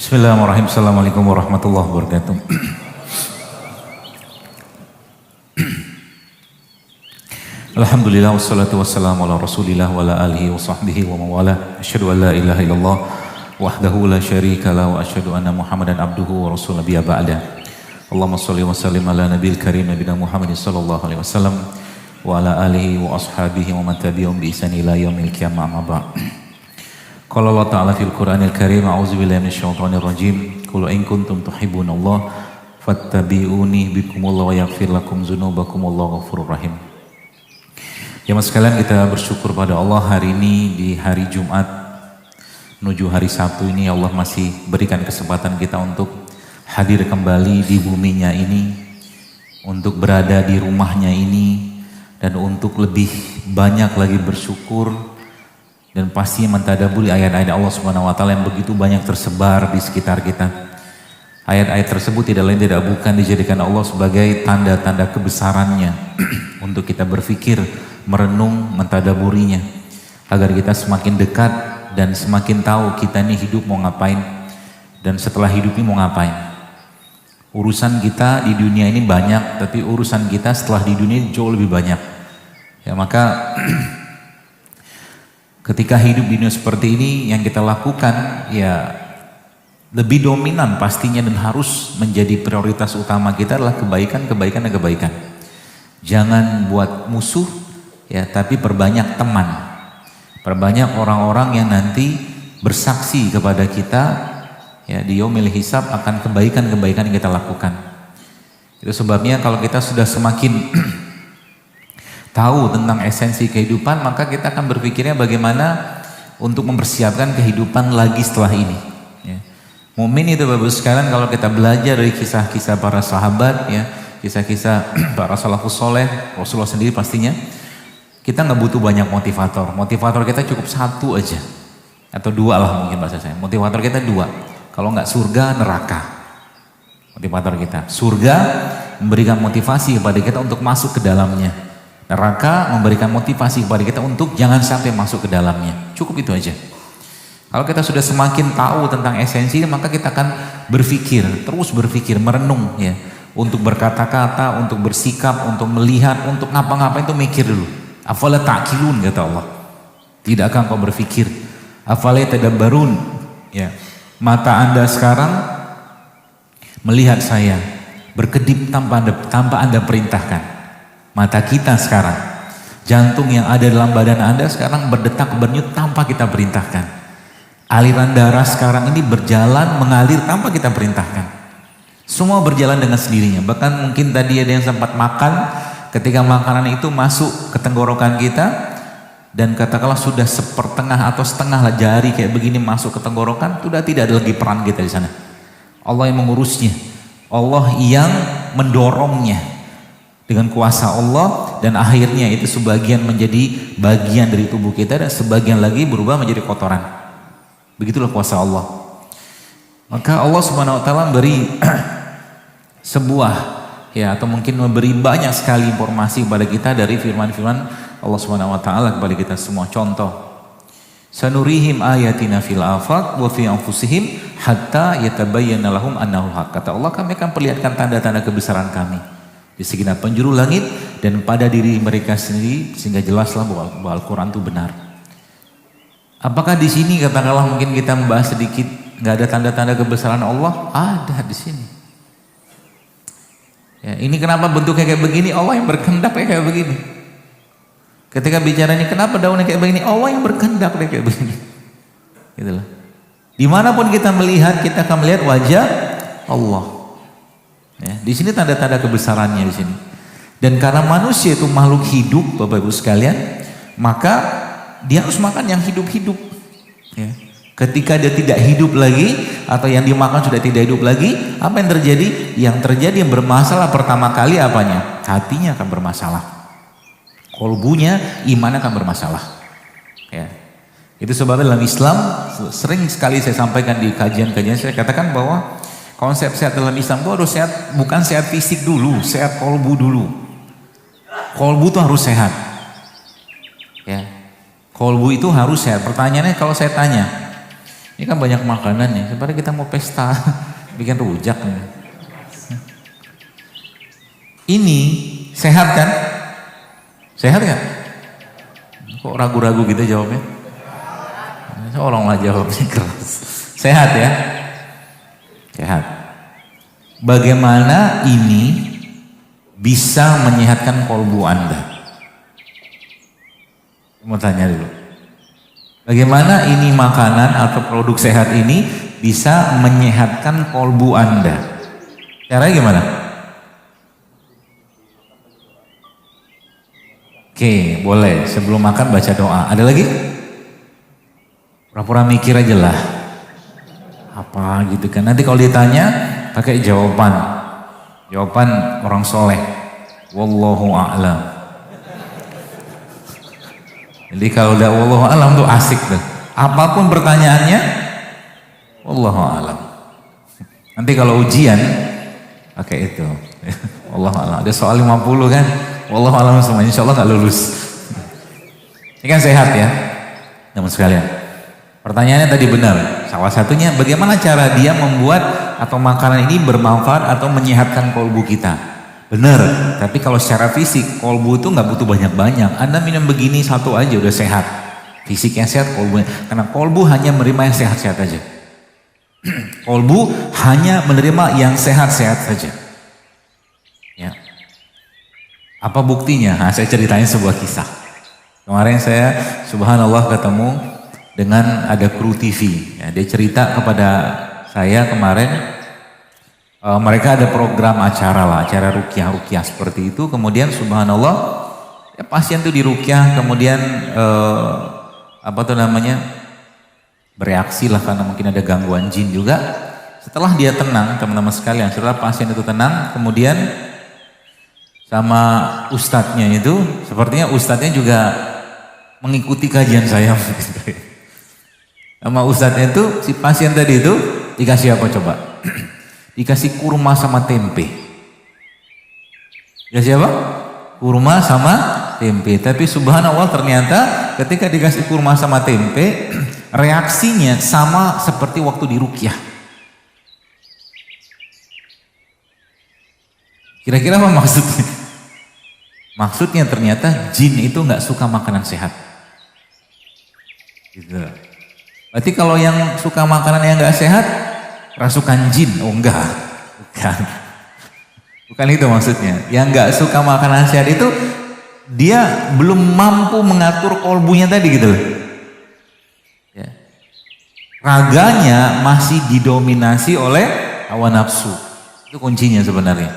Bismillahirrahmanirrahim. Assalamualaikum warahmatullahi wabarakatuh. Alhamdulillah wassalatu wassalamu ala rasulillah wa ala alihi wa sahbihi wa mawala. Asyhadu an la ilaha illallah wahdahu la syarika lah wa asyhadu anna Muhammadan abduhu wa rasul nabiyya ba'da. Allahumma shalli wa sallim ala nabiyil karim nabiyina Muhammadin sallallahu alaihi wasallam wa ala alihi wa ashabihi wa man tabi'ahum bi ihsan ila yaumil qiyamah amma ba'd. Qala Allah Ta'ala fil Qur'anil Karim, a'udzubillahi minasyaitonir rajim. Qul in kuntum tuhibbunallah fattabi'uni bikumullah wa yaghfir lakum dzunubakum wallahu ghafurur rahim. Jemaah sekalian, kita bersyukur pada Allah hari ini di hari Jumat menuju hari Sabtu ini Allah masih berikan kesempatan kita untuk hadir kembali di buminya ini, untuk berada di rumahnya ini, dan untuk lebih banyak lagi bersyukur dan pasti mentadaburi ayat-ayat Allah Subhanahu wa taala yang begitu banyak tersebar di sekitar kita. Ayat-ayat tersebut tidak lain tidak bukan dijadikan Allah sebagai tanda-tanda kebesarannya untuk kita berpikir, merenung, mentadaburinya agar kita semakin dekat dan semakin tahu kita ini hidup mau ngapain dan setelah hidup ini mau ngapain. Urusan kita di dunia ini banyak, tapi urusan kita setelah di dunia jauh lebih banyak. Ya, maka ketika hidup di dunia seperti ini yang kita lakukan ya lebih dominan pastinya dan harus menjadi prioritas utama kita adalah kebaikan, kebaikan, dan kebaikan. Jangan buat musuh ya, tapi perbanyak teman. Perbanyak orang-orang yang nanti bersaksi kepada kita ya di yaumil hisab akan kebaikan-kebaikan yang kita lakukan. Itu sebabnya kalau kita sudah semakin tahu tentang esensi kehidupan, maka kita akan berpikirnya bagaimana untuk mempersiapkan kehidupan lagi setelah ini. Ya. Mukmin itu Bapak sekalian, kalau kita belajar dari kisah-kisah para sahabat, ya, kisah-kisah para salafus soleh, Rasulullah sendiri pastinya, kita nggak butuh banyak motivator. Motivator kita cukup satu aja, atau dua lah mungkin bahasa saya. Motivator kita dua. Kalau nggak surga, neraka. Motivator kita, surga memberikan motivasi kepada kita untuk masuk ke dalamnya. Neraka memberikan motivasi kepada kita untuk jangan sampai masuk ke dalamnya. Cukup itu aja. Kalau kita sudah semakin tahu tentang esensi, maka kita akan berpikir, terus berpikir, merenung ya, untuk berkata-kata, untuk bersikap, untuk melihat, untuk ngapa-ngapain itu mikir dulu. Afala ta'qilun kata Allah. Tidakkah kau berpikir? Afala tadabbarun? Ya. Mata Anda sekarang melihat saya berkedip tanpa Anda perintahkan. Mata kita sekarang, jantung yang ada dalam badan Anda sekarang berdetak bernyut tanpa kita perintahkan. Aliran darah sekarang ini berjalan mengalir tanpa kita perintahkan. Semua berjalan dengan sendirinya. Bahkan mungkin tadi ada yang sempat makan, ketika makanan itu masuk ke tenggorokan kita dan katakanlah sudah sepertengah atau setengah jari kayak begini masuk ke tenggorokan, sudah tidak ada lagi peran kita di sana. Allah yang mengurusnya, Allah yang mendorongnya dengan kuasa Allah, dan akhirnya itu sebagian menjadi bagian dari tubuh kita dan sebagian lagi berubah menjadi kotoran. Begitulah kuasa Allah. Maka Allah Subhanahu wa taala memberi sebuah ya, atau mungkin memberi banyak sekali informasi kepada kita dari firman-firman Allah Subhanahu wa taala kepada kita semua. Contoh, sanurihim ayatina fil afaq wa fi anfusihim hatta yatabayyana lahum annahu haq. Kata Allah, kami akan perlihatkan tanda-tanda kebesaran kami di segenap penjuru langit dan pada diri mereka sendiri, sehingga jelaslah bahwa Al-Quran itu benar. Apakah di sini katakanlah mungkin kita membahas sedikit nggak ada tanda-tanda kebesaran Allah? Ada di sini. Ya, ini kenapa bentuknya kayak begini? Allah yang berkehendak kayak begini. Ketika bicara ini kenapa daunnya kayak begini? Allah yang berkehendak kayak begini. Gitulah. Dimanapun kita melihat, kita akan melihat wajah Allah. Ya, di sini tanda-tanda kebesarannya di sini. Dan karena manusia itu makhluk hidup, Bapak Ibu sekalian, maka dia harus makan yang hidup-hidup. Ya. Ketika dia tidak hidup lagi atau yang dimakan sudah tidak hidup lagi, apa yang terjadi? Yang terjadi yang bermasalah pertama kali apanya? Hatinya akan bermasalah. Kolbunya, iman akan bermasalah. Ya. Itu sebabnya dalam Islam sering sekali saya sampaikan di kajian-kajian, saya katakan bahwa konsep sehat dalam Islam itu harus sehat, bukan sehat fisik dulu, sehat kolbu dulu. Kolbu itu harus sehat. Ya. Kolbu itu harus sehat. Pertanyaannya kalau saya tanya, Ini kan banyak makanan ya, sebenarnya kita mau pesta, bikin rujak. Ini sehat kan? Sehat kan? Kok ragu-ragu gitu jawabnya? Seolah-olah jawabnya keras. Sehat ya? Sehat. Bagaimana ini bisa menyehatkan kolbu Anda? Mau tanya dulu. Bagaimana ini makanan atau produk sehat ini bisa menyehatkan kolbu Anda? Caranya gimana? Oke, boleh. Sebelum makan baca doa. Ada lagi? Pura-pura mikir aja lah. Apa gitu kan. Nanti kalau ditanya pakai jawaban. Jawaban orang soleh. Wallahu a'lam. Jadi kalau udah wallahu a'lam tuh asik tuh. Apapun pertanyaannya, wallahu a'lam. Nanti kalau ujian pakai itu. Wallahu a'lam. Ada soal 50 kan? Wallahu a'lam semua. Insya Allah nggak lulus. Ini kan sehat ya, teman sekalian. Pertanyaannya tadi benar. Salah satunya bagaimana cara dia membuat atau makanan ini bermanfaat atau menyehatkan kolbu kita. Benar, tapi kalau secara fisik kolbu itu nggak butuh banyak-banyak. Anda minum begini satu aja udah sehat. Fisiknya sehat, kolbunya. Karena kolbu hanya menerima yang sehat-sehat aja. Kolbu hanya menerima yang sehat-sehat saja. Ya. Apa buktinya? Nah, saya ceritain sebuah kisah. Kemarin saya subhanallah ketemu dengan ada kru TV. Ya, dia cerita kepada saya kemarin. Mereka ada program acara lah, acara rukyah seperti itu. Kemudian subhanallah, ya pasien tuh di rukyah, kemudian bereaksi lah karena mungkin ada gangguan jin juga. Setelah dia tenang, teman-teman sekalian, setelah pasien itu tenang, kemudian sama ustadznya itu, sepertinya ustadznya juga mengikuti kajian saya. Sama ustadznya itu, si pasien tadi itu dikasih apa coba? Dikasih kurma sama tempe. Dikasih apa? Kurma sama tempe. Tapi subhanallah ternyata ketika dikasih kurma sama tempe, reaksinya sama seperti waktu di rukyah. Kira-kira apa maksudnya? Maksudnya ternyata jin itu nggak suka makanan sehat. Gitu. Berarti kalau yang suka makanan yang nggak sehat, rasukan jin? Oh enggak, bukan itu maksudnya. Yang nggak suka makanan sehat itu dia belum mampu mengatur kolbunya tadi gitu. Ya. Raganya masih didominasi oleh hawa nafsu. Itu kuncinya sebenarnya.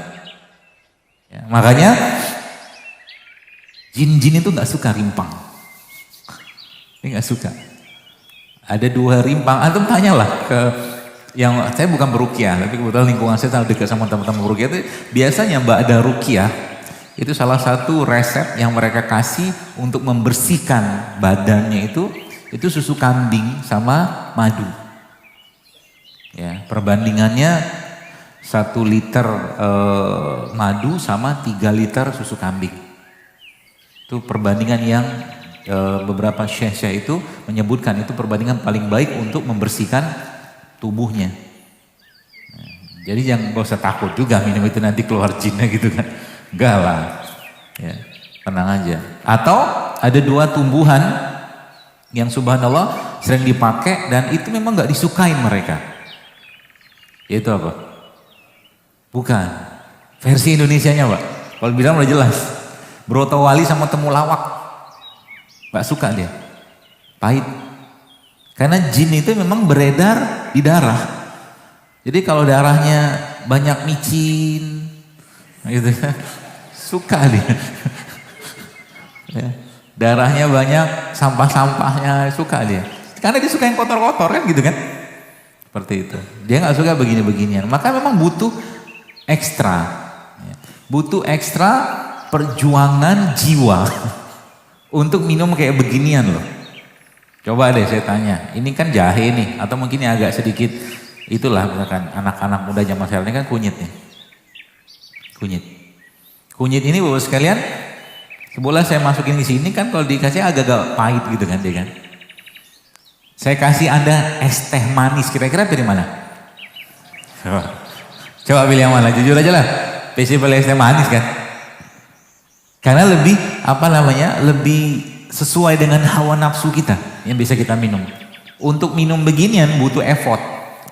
Ya, makanya jin-jin itu nggak suka rimpang. Dia nggak suka. Ada 2 rimpang. Antum tanyalah ke yang saya bukan berukyah, tapi kebetulan lingkungan saya sangat dekat sama teman-teman berukyah itu biasanya mbak ada rukyah itu salah satu resep yang mereka kasih untuk membersihkan badannya itu susu kambing sama madu. Ya, perbandingannya 1 liter madu sama 3 liter susu kambing. Itu perbandingan yang beberapa syekh-syekh itu menyebutkan itu perbandingan paling baik untuk membersihkan tubuhnya. Nah, jadi jangan gak usah takut juga minum itu nanti keluar jinnya gitu kan. Enggak lah. Ya, tenang aja. Atau ada 2 tumbuhan yang subhanallah sering dipakai dan itu memang gak disukain mereka. Yaitu apa? Bukan. Versi Indonesianya Pak. Kalau bilang udah jelas. Brotowali sama temulawak. Gak suka dia. Pahit. Karena jin itu memang beredar di darah. Jadi kalau darahnya banyak micin, gitu kan, suka dia. Ya, darahnya banyak, sampah-sampahnya, suka dia. Karena dia suka yang kotor-kotor kan gitu kan. Seperti itu. Dia nggak suka begini-beginian. Maka memang butuh ekstra. Butuh ekstra perjuangan jiwa untuk minum kayak beginian loh. Coba deh saya tanya, ini kan jahe nih, atau mungkin yang agak sedikit, itulah misalkan anak-anak muda zaman sekarang ini kan kunyit nih. Kunyit. Kunyit ini Bapak sekalian, seboleh saya masukin di sini kan kalau dikasih agak-agak pahit gitu kan dia kan. Saya kasih Anda es teh manis, kira-kira pilih mana? Coba pilih yang mana, jujur aja lah. Pasti pilih es teh manis kan? Karena lebih, lebih sesuai dengan hawa nafsu kita yang bisa kita minum. Untuk minum beginian butuh effort.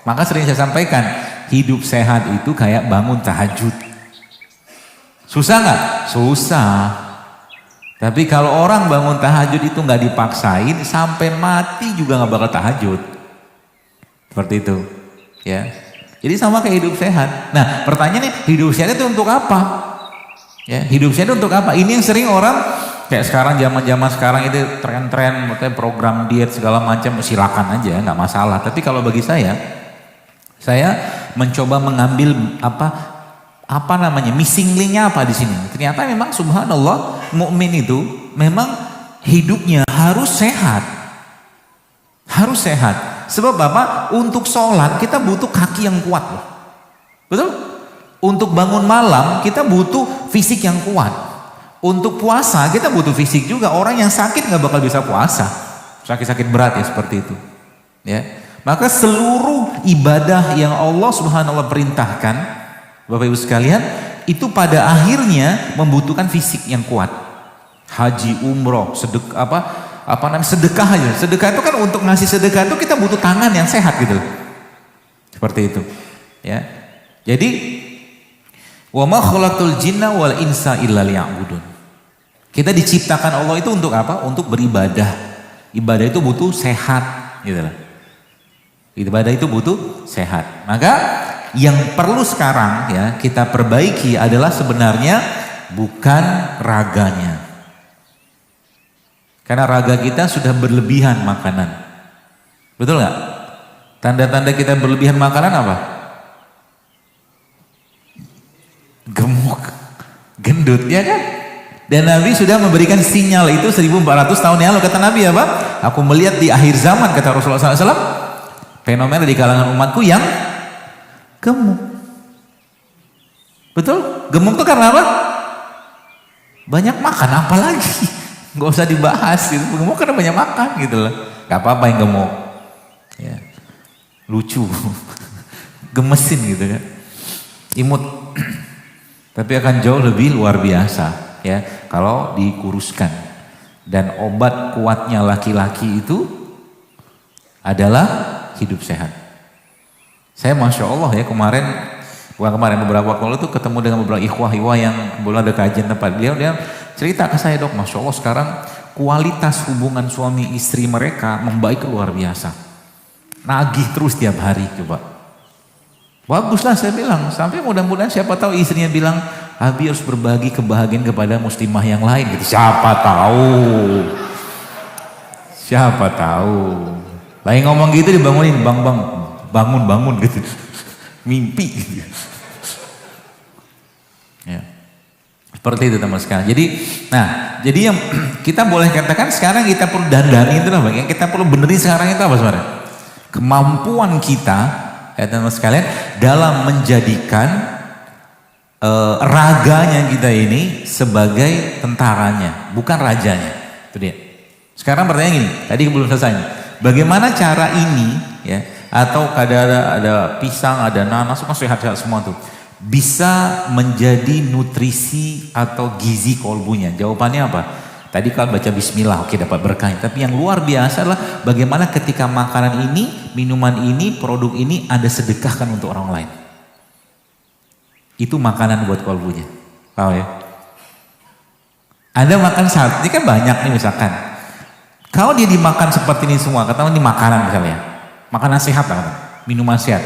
Maka sering saya sampaikan, hidup sehat itu kayak bangun tahajud. Susah nggak? Susah. Tapi kalau orang bangun tahajud itu nggak dipaksain, sampai mati juga nggak bakal tahajud. Seperti itu, ya. Jadi sama kayak hidup sehat. Nah, pertanyaannya, hidup sehat itu untuk apa? Ya, hidup sehat itu untuk apa? Ini yang sering orang kayak sekarang, zaman sekarang itu tren-tren, program diet segala macam, silakan aja, nggak masalah. Tapi kalau bagi saya mencoba mengambil missing linknya apa di sini. Ternyata memang subhanallah, mukmin itu memang hidupnya harus sehat. Harus sehat. Sebab apa? Untuk sholat kita butuh kaki yang kuat loh. Betul? Untuk bangun malam kita butuh fisik yang kuat. Untuk puasa kita butuh fisik juga. Orang yang sakit nggak bakal bisa puasa. Sakit-sakit berat ya seperti itu. Ya. Maka seluruh ibadah yang Allah Subhanahu wa perintahkan, Bapak Ibu sekalian, itu pada akhirnya membutuhkan fisik yang kuat. Haji, umroh, sedekah aja. Sedekah itu kan, untuk ngasih sedekah itu kita butuh tangan yang sehat gitu. Seperti itu. Ya. Jadi wa ma khalaqtul jinna wal insa illa liya'budun. Kita diciptakan Allah itu untuk apa? Untuk beribadah. Ibadah itu butuh sehat, gitu lah. Ibadah itu butuh sehat. Maka yang perlu sekarang ya kita perbaiki adalah sebenarnya bukan raganya. Karena raga kita sudah berlebihan makanan. Betul nggak? Tanda-tanda kita berlebihan makanan apa? Gemuk, gendut, ya kan? Dan Nabi sudah memberikan sinyal itu 1400 tahun yang lalu. Kata Nabi apa? Aku melihat di akhir zaman, kata Rasulullah SAW, fenomena di kalangan umatku yang gemuk. Betul? Gemuk itu karena apa? Banyak makan, apalagi? Gak usah dibahas gitu. Gemuk karena banyak makan gitu loh. Gak apa-apa yang gemuk. Ya. Lucu. Gemesin gitu kan. Imut. Tapi akan jauh lebih luar biasa ya kalau dikuruskan. Dan obat kuatnya laki-laki itu adalah hidup sehat. Saya Masya Allah ya beberapa waktu lalu tuh ketemu dengan beberapa ikhwah yang kebetulan ada kajian tempat dia cerita ke saya, dok, Masya Allah sekarang kualitas hubungan suami istri mereka membaik luar biasa. Nagih terus tiap hari, coba. Baguslah saya bilang, sampai mudah-mudahan siapa tahu istrinya bilang, Abi harus berbagi kebahagiaan kepada muslimah yang lain gitu. Siapa tahu. Lagi ngomong gitu dibangunin, bangun gitu. Mimpi gitu. Ya. Seperti itu teman sekalian. Jadi yang kita boleh katakan sekarang kita perlu dandani itu apa? Yang kita perlu benerin sekarang itu apa sebenarnya? Kemampuan kita, ya teman sekalian, dalam menjadikan raganya kita ini sebagai tentaranya, bukan rajanya. Itu dia. Sekarang pertanyaan gini, tadi belum selesai. Bagaimana cara ini, ya? Atau ada pisang, ada nanas, semua sehat-sehat semua tuh. Bisa menjadi nutrisi atau gizi kolbunya? Jawabannya apa? Tadi kalau baca bismillah, oke dapat berkah. Tapi yang luar biasa adalah bagaimana ketika makanan ini, minuman ini, produk ini Anda sedekahkan untuk orang lain. Itu makanan buat kolbunya. Tahu ya? Anda makan satu, ini kan banyak nih misalkan. Kalau dia dimakan seperti ini semua, katakan ini makanan misalnya. Makanan sehat lah, minuman sehat.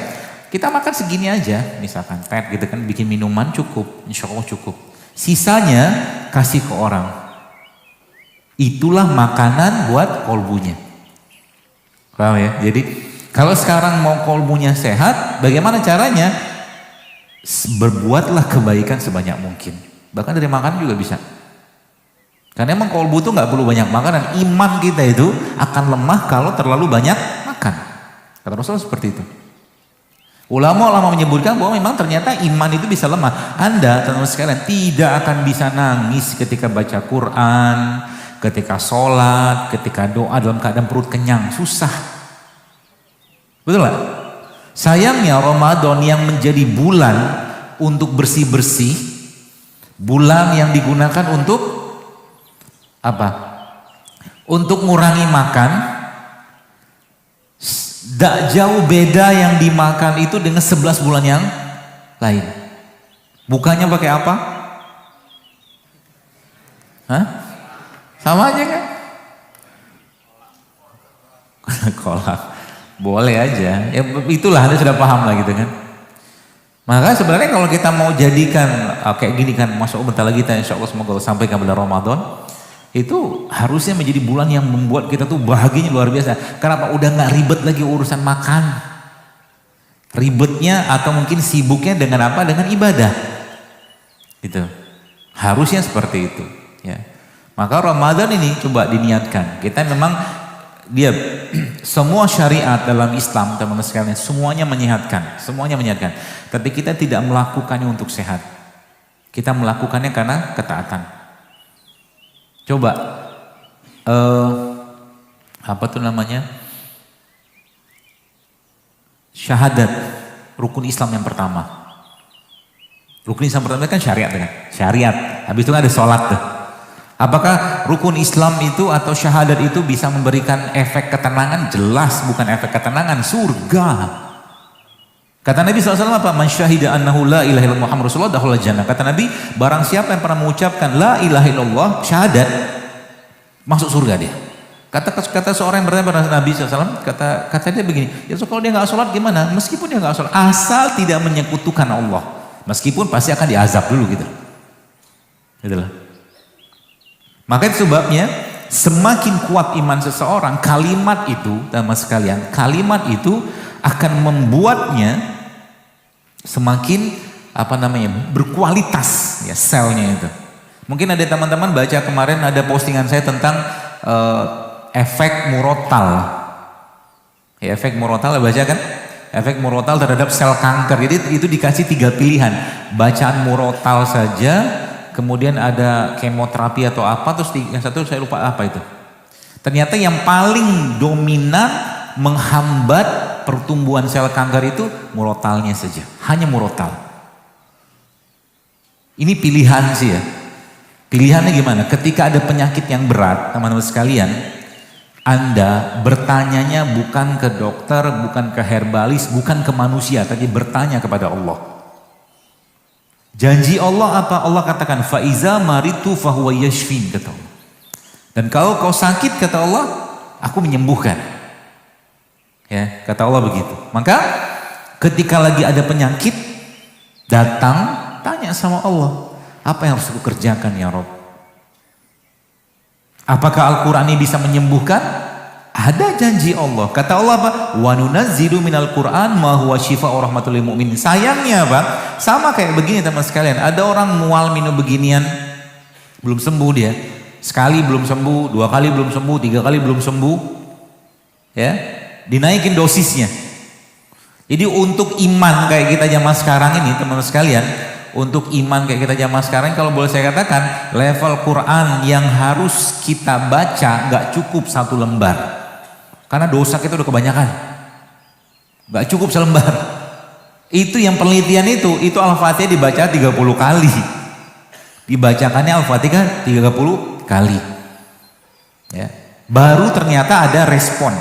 Kita makan segini aja, misalkan teh gitu kan, bikin minuman cukup, insya Allah cukup. Sisanya kasih ke orang. Itulah makanan buat kolbunya. Paham ya? Jadi kalau sekarang mau kolbunya sehat, bagaimana caranya? Berbuatlah kebaikan sebanyak mungkin. Bahkan dari makan juga bisa. Karena emang kolbu itu nggak perlu banyak makanan. Iman kita itu akan lemah kalau terlalu banyak makan. Kata Rasul seperti itu. Ulama-ulama menyebutkan bahwa memang ternyata iman itu bisa lemah. Anda teman-teman sekalian tidak akan bisa nangis ketika baca Quran, ketika sholat, ketika doa dalam keadaan perut kenyang. Susah. Betul nggak? Sayangnya Ramadan yang menjadi bulan untuk bersih-bersih, bulan yang digunakan untuk apa? Untuk ngurangi makan. Tak jauh beda yang dimakan itu dengan 11 bulan yang lain. Bukannya pakai apa? Hah? Sama aja kan? Kolak. Boleh aja. Ya itulah, Anda sudah paham lah gitu kan. Maka sebenarnya kalau kita mau jadikan kayak gini kan, Masya Allah bentar lagi kita insya Allah semoga sampai ke bulan Ramadan, itu harusnya menjadi bulan yang membuat kita tuh bahagianya luar biasa. Kenapa? Udah nggak ribet lagi urusan makan. Ribetnya atau mungkin sibuknya dengan apa? Dengan ibadah. Gitu. Harusnya seperti itu. Ya. Maka Ramadan ini coba diniatkan. Kita memang dia semua syariat dalam Islam teman-teman sekalian semuanya menyehatkan, tapi kita tidak melakukannya untuk sehat, kita melakukannya karena ketaatan. Coba apa tuh namanya, syahadat, rukun Islam yang pertama. Rukun Islam pertama kan syariat kan, syariat. Habis itu kan ada sholat tuh. Apakah rukun Islam itu atau syahadat itu bisa memberikan efek ketenangan? Jelas bukan efek ketenangan, surga. Kata Nabi SAW apa? Man syahida annahu la ilaha illallah Muhammad Rasulullah dakhulal jannah. Kata Nabi, barang siapa yang pernah mengucapkan la ilaha illallah, syahadat, masuk surga dia. Kata seorang yang bertanya pada Nabi SAW, kata dia begini, ya so, kalau dia nggak sholat gimana? Meskipun dia nggak sholat, asal tidak menyekutukan Allah, meskipun pasti akan diazab dulu gitu. Itulah. Maka itu sebabnya semakin kuat iman seseorang, kalimat itu, teman sekalian, kalimat itu akan membuatnya semakin apa namanya, berkualitas ya selnya itu. Mungkin ada teman-teman baca kemarin ada postingan saya tentang efek murotal. Ya, efek murotal baca kan? Efek murotal terhadap sel kanker. Jadi itu dikasih 3 pilihan. Bacaan murotal saja, kemudian ada kemoterapi atau apa, terus yang satu saya lupa apa itu. Ternyata yang paling dominan menghambat pertumbuhan sel kanker itu murotalnya saja, hanya murotal. Ini pilihan sih ya. Pilihannya gimana? Ketika ada penyakit yang berat, teman-teman sekalian, Anda bertanyanya bukan ke dokter, bukan ke herbalis, bukan ke manusia, tapi bertanya kepada Allah. Janji Allah apa? Allah katakan faiza maritu fahuwa yashfin, kata Allah. Dan kalau kau sakit, kata Allah, aku menyembuhkan. Ya, kata Allah begitu. Maka ketika lagi ada penyakit datang, tanya sama Allah, apa yang harus aku kerjakan ya Rob? Apakah Al-Quran ini bisa menyembuhkan? Ada janji Allah. Kata Allah apa? Wa nunazzilu minal Qur'an ma huwa syifaa'u rahmatul lil mu'minin. Sayangnya apa? Sama kayak begini teman sekalian. Ada orang mual minum beginian belum sembuh dia. Sekali belum sembuh, 2 kali belum sembuh, 3 kali belum sembuh. Ya, dinaikin dosisnya. Jadi untuk iman kayak kita zaman sekarang ini teman-teman sekalian, untuk iman kayak kita zaman sekarang, kalau boleh saya katakan, level Quran yang harus kita baca nggak cukup 1 lembar. Karena dosa kita udah kebanyakan. Gak cukup selembar. Itu yang penelitian itu Al-Fatihah dibaca 30 kali. Dibacakannya Al-Fatihah 30 kali. Ya. Baru ternyata ada respon.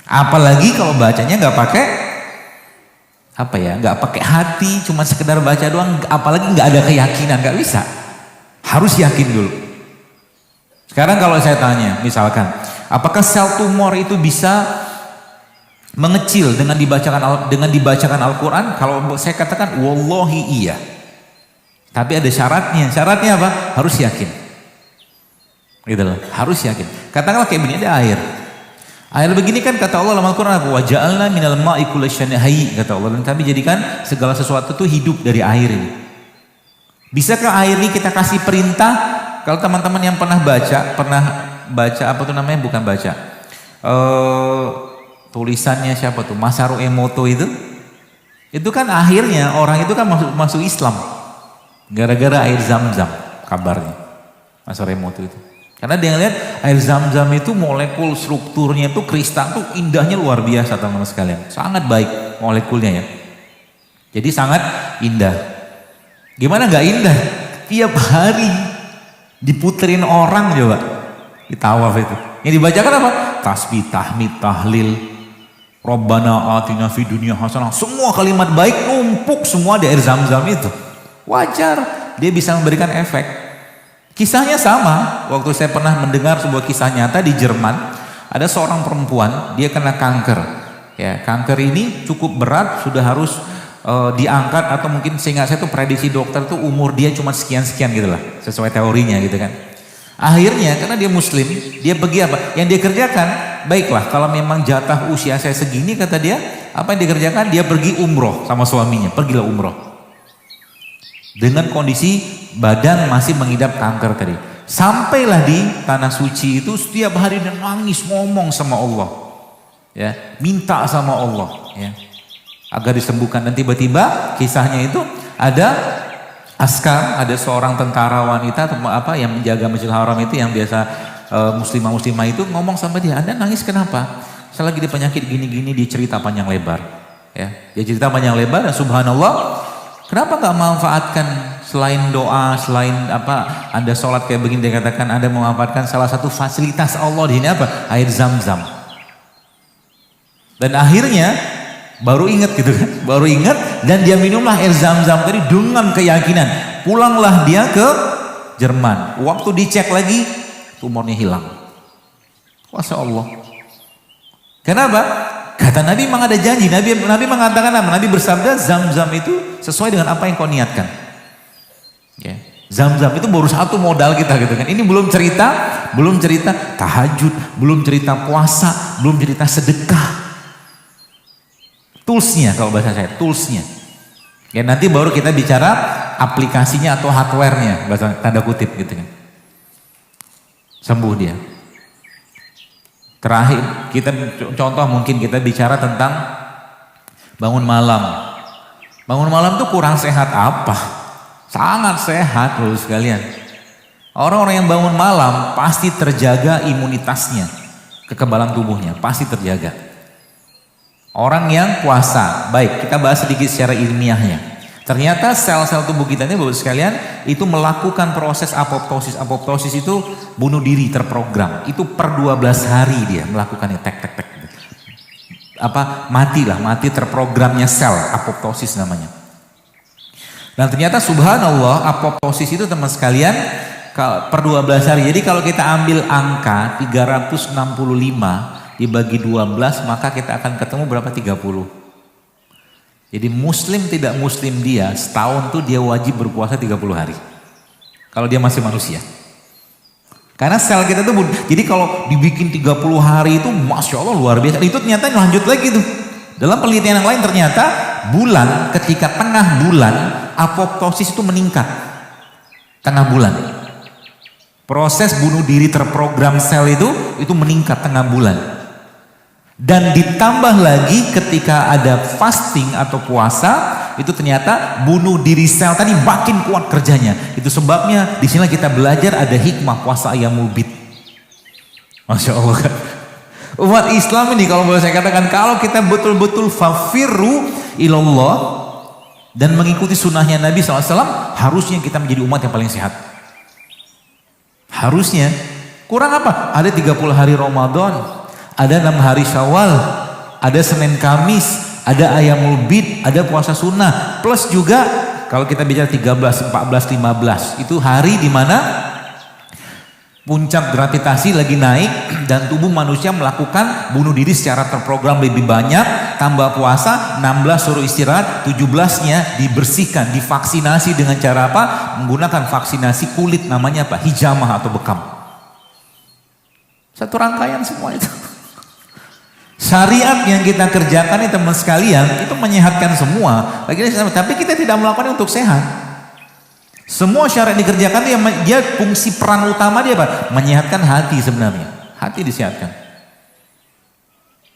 Apalagi kalau bacanya nggak pakai apa ya, nggak pakai hati, cuma sekedar baca doang, apalagi nggak ada keyakinan, nggak bisa. Harus yakin dulu. Sekarang kalau saya tanya, misalkan, apakah sel tumor itu bisa mengecil dengan dibacakan Al-Quran? Kalau saya katakan, wallahi iya. Tapi ada syaratnya. Syaratnya apa? Harus yakin. Gitu loh. Harus yakin. Katakanlah kayak begini, ada air. Air begini kan kata Allah dalam Al-Quran, wa ja'alna minal ma'i kulli syai'in hayy, kata Allah, dan kami jadikan segala sesuatu itu hidup dari air ini. Bisakah air ini kita kasih perintah? Kalau teman-teman yang pernah baca apa tuh namanya, bukan baca, tulisannya siapa tuh, Masaru Emoto itu kan akhirnya orang itu kan masuk Islam gara-gara air Zam-Zam, kabarnya Masaru Emoto itu. Karena dia ngeliat air zam-zam itu molekul strukturnya itu kristal tuh indahnya luar biasa teman-teman sekalian. Sangat baik molekulnya ya. Jadi sangat indah. Gimana nggak indah? Tiap hari diputerin orang coba di tawaf itu. Yang dibacakan apa? Tasbih, tahmid, tahlil. Rabbana atina fid dunya hasanah. Semua kalimat baik numpuk semua di air zam-zam itu. Wajar dia bisa memberikan efek. Kisahnya sama. Waktu saya pernah mendengar sebuah kisah nyata di Jerman, ada seorang perempuan, dia kena kanker. Ya, kanker ini cukup berat, sudah harus diangkat atau mungkin sehingga saya tuh prediksi dokter tuh umur dia cuma sekian-sekian gitu lah, sesuai teorinya gitu kan. Akhirnya karena dia muslim, dia pergi apa? Yang dia kerjakan, baiklah kalau memang jatah usia saya segini kata dia, apa yang dikerjakan? Dia pergi umroh sama suaminya, pergilah umroh. Dengan kondisi badan masih mengidap kanker tadi. Sampailah di tanah suci itu setiap hari dia nangis ngomong sama Allah. Ya, minta sama Allah ya. Agar disembuhkan, dan tiba-tiba kisahnya itu ada askar, ada seorang tentara wanita atau apa yang menjaga Masjidil Haram itu yang biasa muslimah itu ngomong sama dia, "Anda nangis kenapa?" "Saya lagi di penyakit gini-gini." Dia cerita panjang lebar ya. Dia cerita panjang lebar dan subhanallah, kenapa nggak manfaatkan selain doa, selain apa Anda sholat kayak begini, dia katakan Anda memanfaatkan salah satu fasilitas Allah di sini apa? Air zam-zam. Dan akhirnya baru ingat gitu kan, baru ingat dan dia minumlah air zam-zam tadi dengan keyakinan. Pulanglah dia ke Jerman. Waktu dicek lagi tumornya hilang. Masya Allah. Kenapa? Kata Nabi memang ada janji. Nabi mengatakan apa? Nabi bersabda zam-zam itu sesuai dengan apa yang kau niatkan. Ya. Zam-zam itu baru satu modal kita gitu kan. Ini belum cerita tahajud, belum cerita puasa, belum cerita sedekah. Toolsnya kalau bahasa saya, toolsnya. Ya nanti baru kita bicara aplikasinya atau hardwarenya, bahasa tanda kutip gitu kan. Sembuh dia. Terakhir kita contoh mungkin kita bicara tentang bangun malam. Bangun malam tuh kurang sehat apa? Sangat sehat loh sekalian. Orang-orang yang bangun malam pasti terjaga imunitasnya, kekebalan tubuhnya pasti terjaga. Orang yang puasa, baik kita bahas sedikit secara ilmiahnya. Ternyata sel-sel tubuh kita ini Bapak sekalian itu melakukan proses apoptosis. Apoptosis itu bunuh diri terprogram. Itu per 12 hari dia melakukannya tek. Mati terprogramnya sel, apoptosis namanya. Dan ternyata subhanallah apoptosis itu teman sekalian per 12 hari. Jadi kalau kita ambil angka 365 dibagi 12 maka kita akan ketemu berapa? 30. Jadi muslim tidak muslim dia setahun tuh dia wajib berpuasa 30 hari. Kalau dia masih manusia. Karena sel kita tuh, jadi kalau dibikin 30 hari itu Masya Allah luar biasa. Itu ternyata lanjut lagi tuh. Dalam penelitian yang lain ternyata bulan, ketika tengah bulan apoptosis itu meningkat. Tengah bulan. Proses bunuh diri terprogram sel itu meningkat tengah bulan. Dan ditambah lagi ketika ada fasting atau puasa, itu ternyata bunuh diri sel tadi makin kuat kerjanya. Itu sebabnya di sini kita belajar ada hikmah puasa Ayyamul Bid. Masya Allah kan. Umat Islam ini kalau boleh saya katakan, kalau kita betul-betul fafirru ilallah dan mengikuti sunnahnya Nabi SAW, harusnya kita menjadi umat yang paling sehat. Harusnya. Kurang apa? Ada 30 hari Ramadan. Ada 6 hari Syawal, ada Senin Kamis, ada Ayyamul Bid, ada puasa sunnah. Plus juga kalau kita bicara 13, 14, 15, itu hari di mana puncak gravitasi lagi naik dan tubuh manusia melakukan bunuh diri secara terprogram lebih banyak. Tambah puasa, 16 suruh istirahat, 17-nya dibersihkan, divaksinasi dengan cara apa? Menggunakan vaksinasi kulit namanya apa? Hijamah atau bekam. Satu rangkaian semua itu. Syariat yang kita kerjakan ini teman sekalian itu menyehatkan semua. Tapi kita tidak melakukannya untuk sehat. Semua syariat dikerjakan dia fungsi peran utama dia apa? Menyehatkan hati sebenarnya. Hati disehatkan.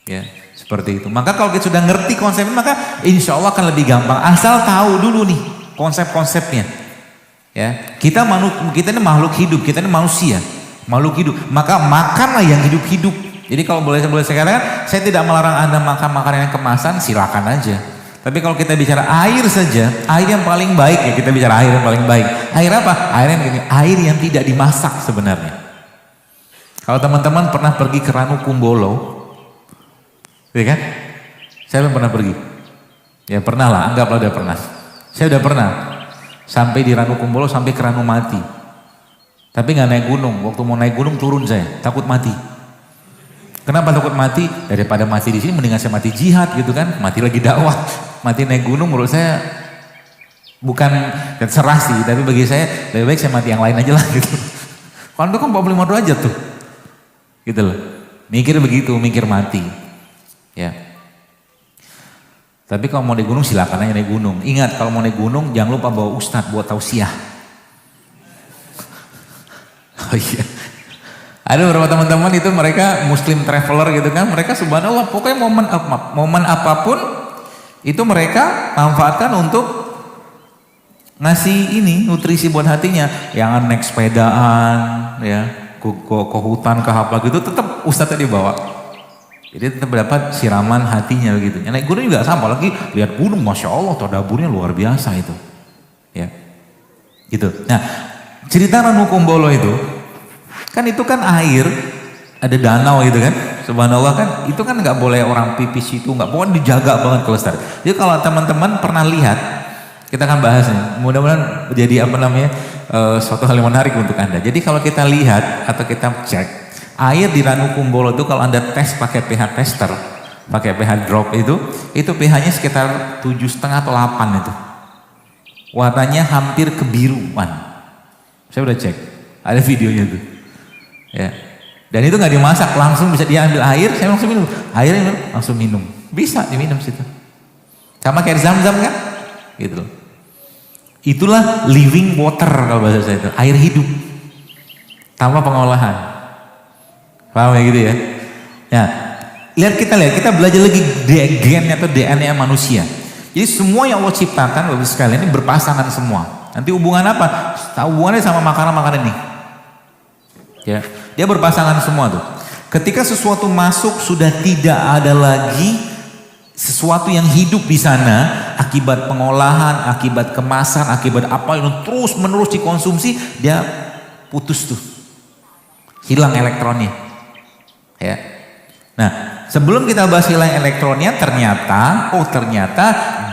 Ya, seperti itu. Maka kalau kita sudah ngerti konsepnya maka insya Allah akan lebih gampang. Asal tahu dulu nih konsep-konsepnya. Ya, kita ini makhluk hidup, kita ini manusia. makhluk hidup. Maka makanlah yang hidup-hidup. Jadi kalau boleh saya katakan, saya tidak melarang Anda makan makanan yang kemasan, silakan aja. Tapi kalau kita bicara air saja, air yang paling baik ya kita bicara air yang paling baik. Air apa? Air yang tidak dimasak sebenarnya. Kalau teman-teman pernah pergi ke Ranu Kumbolo, ya kan? Saya belum pernah pergi. Ya pernah lah, anggaplah udah pernah. Saya udah pernah sampai di Ranu Kumbolo sampai ke Ranu Mati. Tapi nggak naik gunung. Waktu mau naik gunung turun saya, takut mati. Kenapa takut mati? Daripada mati di sini mendingan saya mati jihad gitu kan, mati lagi dakwah. Mati naik gunung menurut saya bukan serah sih, tapi bagi saya lebih baik saya mati yang lain aja lah gitu. Kalau itu kan 45 derajat tuh. Gitu loh. Mikir begitu, mikir mati. Ya. Tapi kalau mau naik gunung silakan aja naik gunung. Ingat kalau mau naik gunung jangan lupa bawa ustadz buat tausiah. Oh iya. Ada beberapa teman-teman itu mereka muslim traveler gitu kan, mereka subhanallah pokoknya momen apapun itu mereka manfaatkan untuk ngasih ini nutrisi buat hatinya. Yang naik sepedaan ya, ke hutan ke apa gitu tetap ustadznya dibawa. Jadi tetap dapat siraman hatinya begitu. Yang naik gunung juga sama, lagi lihat gunung, masya Allah tadaburnya luar biasa itu. Ya, gitu. Nah, cerita Ranu Kumbolo itu kan air, ada danau gitu kan, subhanallah kan, itu kan nggak boleh orang pipis itu, nggak boleh, dijaga banget kelestarian. Jadi kalau teman-teman pernah lihat, kita akan bahas nih, mudah-mudahan menjadi suatu hal yang menarik untuk Anda. Jadi kalau kita lihat atau kita cek, air di Ranu Kumbolo itu kalau Anda tes pakai pH tester, pakai pH drop itu pH-nya sekitar 7,5 atau 8 itu. Warnanya hampir kebiruan. Saya udah cek, ada videonya tuh. Ya. Dan itu nggak dimasak, langsung bisa dia ambil air, saya langsung minum. Airnya langsung minum. Bisa diminum situ. Sama kayak Zam-Zam kan? Gitu loh. Itulah living water kalau bahasa saya itu, air hidup. Tanpa pengolahan. Paham ya gitu ya? Ya. Kita belajar lagi gennya atau DNA manusia. Jadi semua yang Allah ciptakan Bapak sekalian ini berpasangan semua. Nanti hubungan apa? Hubungannya sama makanan-makanan ini. Ya, dia berpasangan semua tuh. Ketika sesuatu masuk sudah tidak ada lagi sesuatu yang hidup di sana akibat pengolahan, akibat kemasan, akibat apa yang terus menerus dikonsumsi, dia putus tuh, hilang elektronnya. Ya, nah sebelum kita bahas hilang elektronnya, ternyata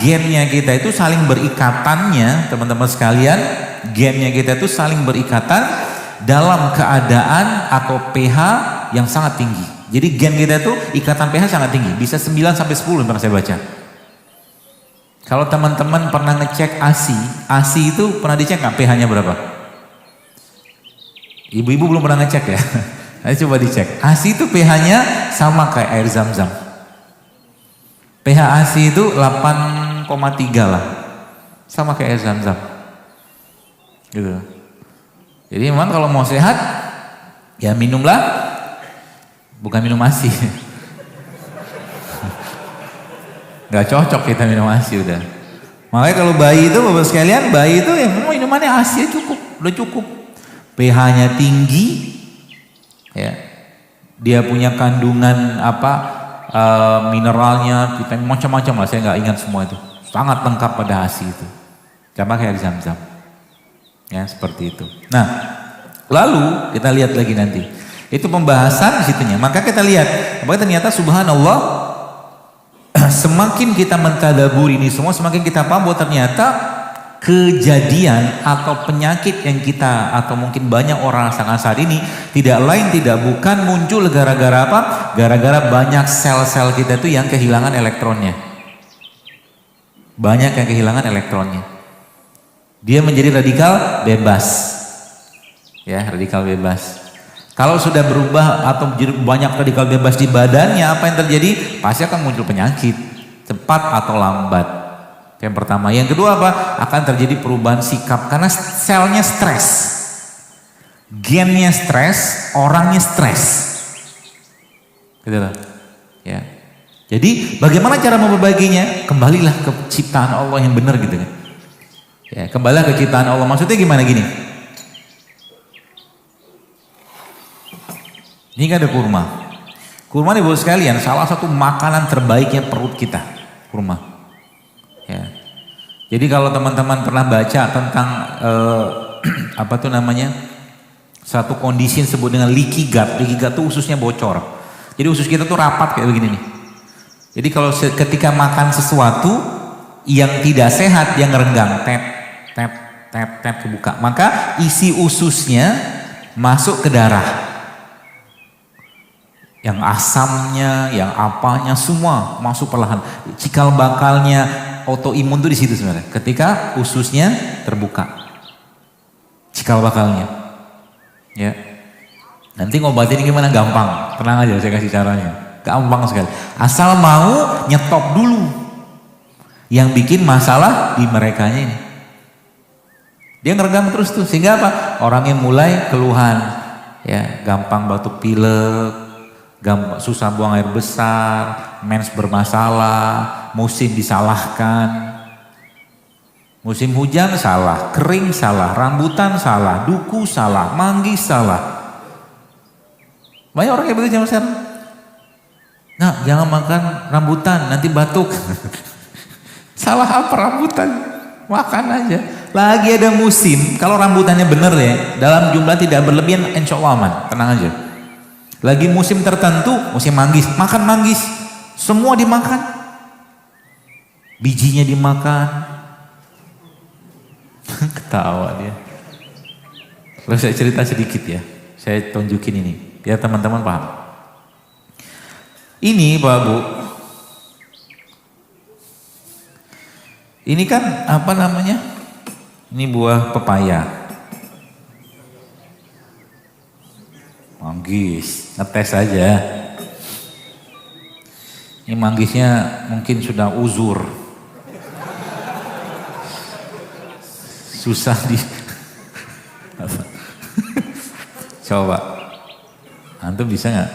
gennya kita itu saling berikatannya, teman-teman sekalian, gennya kita itu saling berikatan dalam keadaan atau pH yang sangat tinggi. Jadi gen kita itu ikatan pH sangat tinggi, bisa 9 sampai 10 pernah saya baca. Kalau teman-teman pernah ngecek ASI itu pernah dicek nggak pH-nya berapa? Ibu-ibu belum pernah ngecek ya? Ayo coba dicek. ASI itu pH-nya sama kayak air Zam-Zam. pH ASI itu 8,3 lah, sama kayak air Zam-Zam. Gitu. Jadi memang kalau mau sehat, ya minumlah, bukan minum ASI. Gak cocok kita minum ASI udah. Makanya kalau bayi itu, Bapak sekalian, bayi itu ya memang minumannya ASI cukup, udah cukup. pH-nya tinggi, ya, dia punya kandungan mineralnya, vitamin macam-macam lah, saya nggak ingat semua itu. Sangat lengkap pada ASI itu. Sama kayak Zam-Zam. Ya seperti itu. Nah, lalu kita lihat lagi nanti. Itu pembahasan di situnya. Maka kita lihat, bahwa ternyata subhanallah, semakin kita mentadabur ini semua, semakin kita paham bahwa ternyata kejadian atau penyakit yang kita atau mungkin banyak orang rasakan saat ini tidak lain tidak bukan muncul gara-gara apa? Gara-gara banyak sel-sel kita itu yang kehilangan elektronnya. Banyak yang kehilangan elektronnya. Dia menjadi radikal bebas. Ya, radikal bebas. Kalau sudah berubah atau banyak radikal bebas di badannya, apa yang terjadi? Pasti akan muncul penyakit, cepat atau lambat. Yang pertama. Yang kedua apa? Akan terjadi perubahan sikap karena selnya stres. Gennya stres, orangnya stres. Gitu lah. Ya. Jadi bagaimana cara memperbaginya? Kembalilah ke ciptaan Allah yang benar gitu kan. Ya, kembalilah ke ciptaan Allah. Maksudnya gimana gini? Ini kan ada kurma. Kurma nih Bapak sekalian, salah satu makanan terbaiknya perut kita, kurma. Ya. Jadi kalau teman-teman pernah baca tentang apa tuh namanya, satu kondisi yang disebut dengan leaky gut. Leaky gut tuh ususnya bocor. Jadi usus kita tuh rapat kayak begini nih. Jadi kalau ketika makan sesuatu yang tidak sehat, dia ngerenggang, tap, tap, tap, tap kebuka. Maka isi ususnya masuk ke darah. Yang asamnya, yang apanya semua masuk perlahan. Cikal bakalnya autoimun tuh di situ sebenarnya. Ketika ususnya terbuka, cikal bakalnya, ya. Nanti ngobatin gimana? Gampang, tenang aja, saya kasih caranya. Gampang sekali. Asal mau nyetop dulu. Yang bikin masalah di merekanya ini. Dia ngeregang terus tuh, sehingga apa? Orangnya mulai keluhan, ya, gampang batuk pilek. Susah buang air besar, mens bermasalah, musim disalahkan, musim hujan salah, kering salah, rambutan salah, duku salah, manggis salah. Banyak orang yang begitu zaman sekarang. Nah, jangan makan rambutan, nanti batuk. Salah apa rambutan? Makan aja. Lagi ada musim, kalau rambutannya bener ya, dalam jumlah tidak berlebihan, insya Allah aman, tenang aja. Lagi musim tertentu, musim manggis, makan manggis, semua dimakan, bijinya dimakan. Ketawa dia. Lalu saya cerita sedikit ya, saya tunjukin ini, biar teman-teman paham. Ini Pak Bu, ini kan apa namanya? Ini buah pepaya. Manggis, ngetes aja. Ini manggisnya mungkin sudah uzur. Susah di coba. Antum bisa nggak?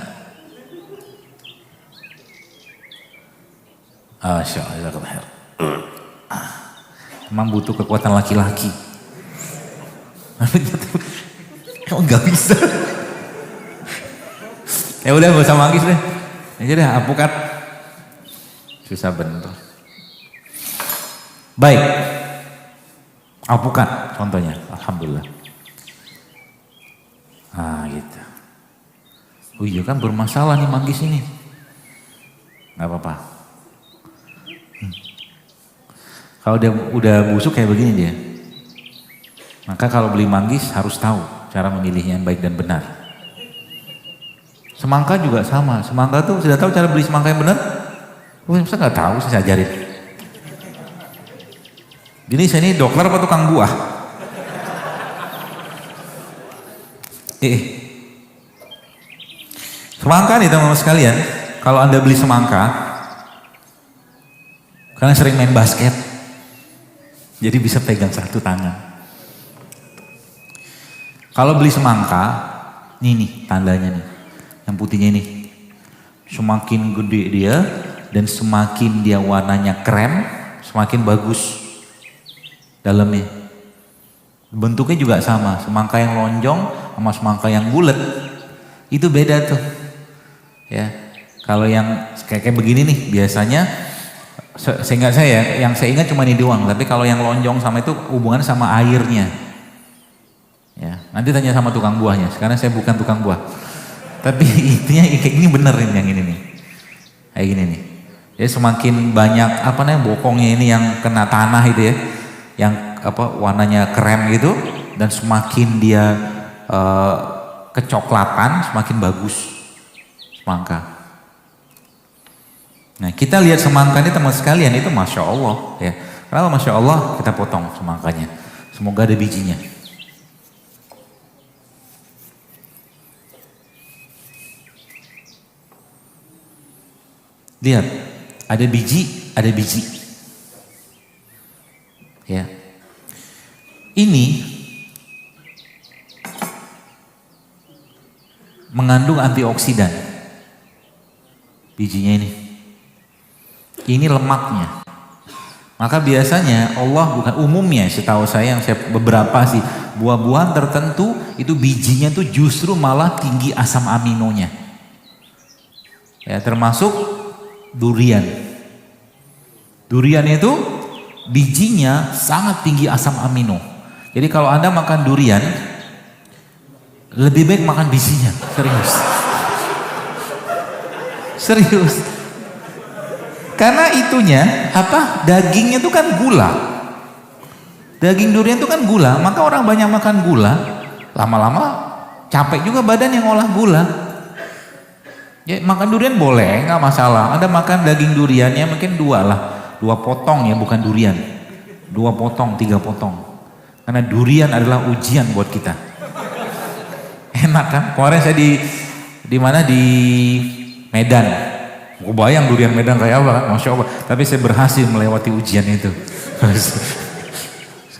Masya Allah. Emang butuh kekuatan laki-laki. Emang nggak bisa. Ya udah gak usah manggis deh. Aja deh apukat. Susah bener. Baik. Apukat contohnya. Alhamdulillah. Ah gitu. Oh iya kan bermasalah nih manggis ini. Gak apa-apa. Kalau dia udah busuk kayak begini dia. Maka kalau beli manggis harus tahu cara memilihnya yang baik dan benar. Semangka juga sama. Semangka tuh sudah tahu cara beli semangka yang benar? Saya nggak tahu, saya ajarin. Jadi saya ini dokter apa tukang buah? Semangka nih teman-teman sekalian, kalau Anda beli semangka, karena sering main basket, jadi bisa pegang satu tangan. Kalau beli semangka, nih tandanya nih. Yang putihnya ini, semakin gede dia dan semakin dia warnanya krem, semakin bagus dalamnya. Bentuknya juga sama, semangka yang lonjong sama semangka yang bulat itu beda tuh. Ya, kalau yang kayak begini nih biasanya, seingat saya, yang saya ingat cuma ini doang. Tapi kalau yang lonjong sama itu hubungannya sama airnya. Ya, nanti tanya sama tukang buahnya. Sekarang saya bukan tukang buah. Tapi intinya kayak gini bener ini yang ini nih. Kayak gini nih. Jadi semakin banyak apa namanya bokongnya ini yang kena tanah itu ya. Yang apa warnanya krem gitu dan semakin dia kecoklatan semakin bagus semangka. Nah, kita lihat semangka ini teman sekalian itu Masya Allah ya. Kenapa Masya Allah kita potong semangkanya. Semoga ada bijinya. Lihat, ada biji, ada biji. Ya. Ini mengandung antioksidan. Bijinya ini. Ini lemaknya. Maka biasanya Allah bukan umumnya, setahu saya yang saya beberapa sih buah-buahan tertentu itu bijinya tuh justru malah tinggi asam aminonya. Ya, termasuk durian. Durian itu bijinya sangat tinggi asam amino. Jadi kalau Anda makan durian, lebih baik makan bijinya. Serius. Serius. Karena itunya dagingnya itu kan gula. Daging durian itu kan gula, maka orang banyak makan gula, lama-lama capek juga badan yang olah gula. Ya, makan durian boleh, nggak masalah. Anda makan daging duriannya mungkin 2 potong ya, bukan durian. 2 potong, 3 potong. Karena durian adalah ujian buat kita. Enak kan? Kemarin saya di mana, di Medan. Gue bayang durian Medan kayak apa kan? Masya Allah. Tapi saya berhasil melewati ujian itu.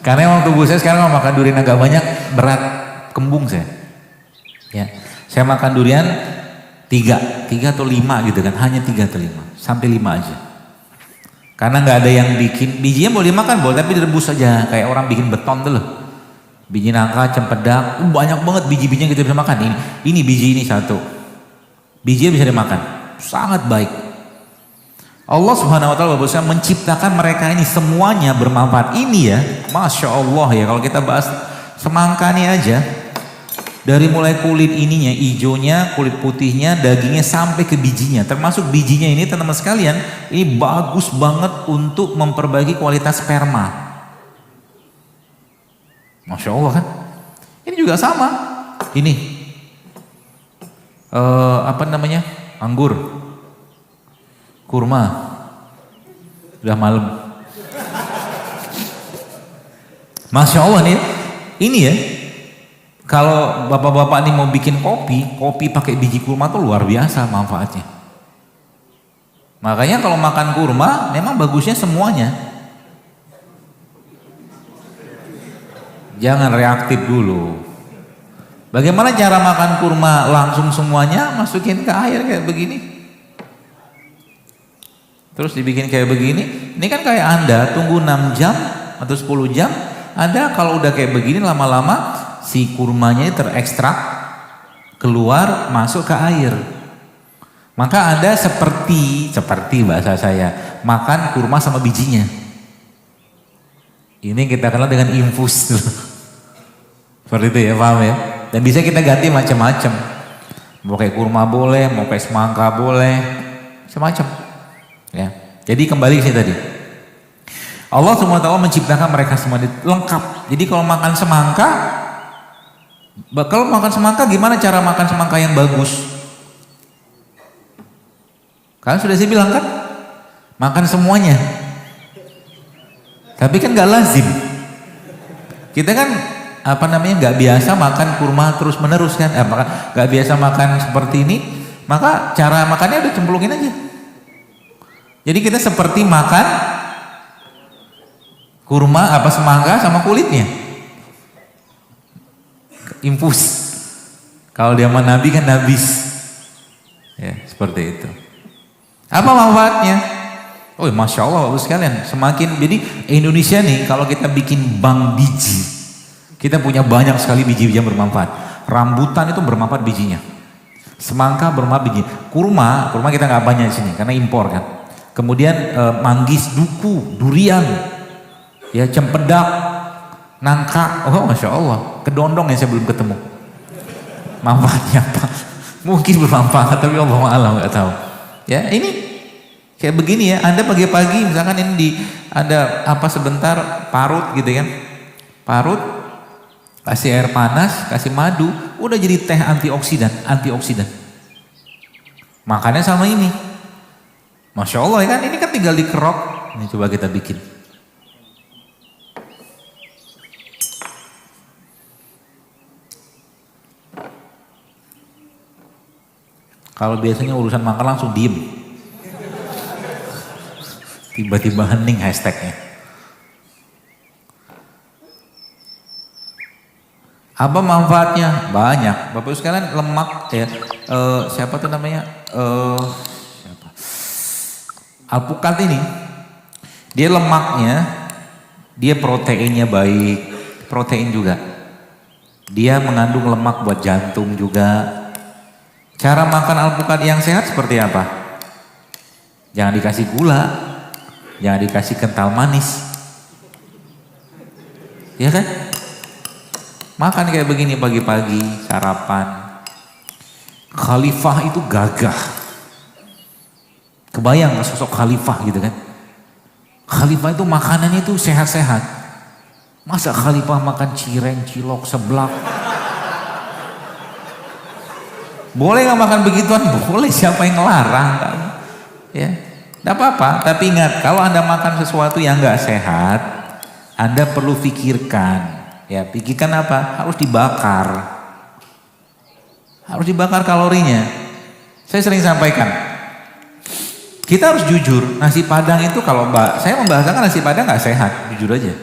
Karena emang tubuh saya sekarang mau makan durian agak banyak, berat, kembung saya. Ya, saya makan durian 3 atau 5 gitu kan, hanya 3 atau 5, sampai 5 aja. Karena nggak ada yang bikin, bijinya boleh dimakan boleh, tapi direbus aja, kayak orang bikin beton tuh loh. Biji nangka, cempedak, banyak banget biji-bijinya kita bisa makan. Ini biji ini 1, bijinya bisa dimakan, sangat baik. Allah Subhanahu wa taala menciptakan mereka ini semuanya bermanfaat. Ini ya, Masya Allah ya, kalau kita bahas semangka nih aja, dari mulai kulit ininya, ijonya, kulit putihnya, dagingnya sampai ke bijinya, termasuk bijinya ini teman-teman sekalian, ini bagus banget untuk memperbaiki kualitas sperma. Masya Allah kan? Ini juga sama. Ini anggur, kurma, udah malam. Masya Allah nih, ini ya. Kalau bapak-bapak nih mau bikin kopi pakai biji kurma tuh luar biasa manfaatnya. Makanya kalau makan kurma memang bagusnya semuanya. Jangan reaktif dulu. Bagaimana cara makan kurma langsung semuanya? Masukin ke air kayak begini. Terus dibikin kayak begini. Ini kan kayak Anda tunggu 6 jam atau 10 jam. Anda kalau udah kayak begini lama-lama si kurmanya terekstrak, keluar, masuk ke air. Maka Anda seperti bahasa saya, makan kurma sama bijinya. Ini kita kenal dengan infus. Seperti itu ya, paham ya? Dan bisa kita ganti macam-macam. Mau kayak kurma boleh, mau kayak semangka boleh, macam-macam. Ya. Jadi kembali ke sini tadi. Allah SWT menciptakan mereka semua lengkap. Jadi kalau makan semangka, gimana cara makan semangka yang bagus? Kan sudah saya bilang kan, makan semuanya. Tapi kan gak lazim. Kita kan gak biasa makan kurma terus menerus kan, gak biasa makan seperti ini, maka cara makannya udah cemplungin aja. Jadi kita seperti makan kurma semangka sama kulitnya. Infus. Kalau dia Nabi kan nabis. Ya, seperti itu. Apa manfaatnya? Oh, Masya Allah bagus sekalian. Jadi Indonesia nih kalau kita bikin bank biji, kita punya banyak sekali biji-biji yang bermanfaat. Rambutan itu bermanfaat bijinya. Semangka bermanfaat bijinya. Kurma kita nggak banyak di sini karena impor kan. Kemudian manggis, duku, durian, ya cempedak, nangka, oh Masya Allah, kedondong yang saya belum ketemu. Manfaatnya apa? Mungkin bermanfaat, tapi Allah a'lam, nggak tahu. Ya ini kayak begini ya, Anda pagi-pagi misalkan ini ada sebentar parut gitu kan, parut, kasih air panas, kasih madu, udah jadi teh antioksidan. Makannya sama ini. Masya Allah ya kan, ini kan tinggal dikerok. Ini coba kita bikin. Kalau biasanya urusan makan langsung diem. Tiba-tiba hening hashtagnya. Apa manfaatnya? Banyak. Bapak sekalian lemak ya. Siapa tuh namanya? Alpukat ini, dia lemaknya, dia proteinnya baik, protein juga. Dia mengandung lemak buat jantung juga. Cara makan alpukat yang sehat seperti apa? Jangan dikasih gula, jangan dikasih kental manis. Ya kan? Makan kayak begini pagi-pagi, sarapan. Khalifah itu gagah. Kebayang sosok khalifah gitu kan? Khalifah itu makanannya itu sehat-sehat. Masa khalifah makan cireng, cilok, seblak? Boleh nggak makan begituan? Boleh, siapa yang ngelarang? Ya, tidak apa-apa. Tapi ingat, kalau Anda makan sesuatu yang nggak sehat, Anda perlu pikirkan. Ya, pikirkan apa? Harus dibakar. Harus dibakar kalorinya. Saya sering sampaikan. Kita harus jujur. Nasi Padang itu kalau saya membahasakan nasi Padang nggak sehat, jujur aja.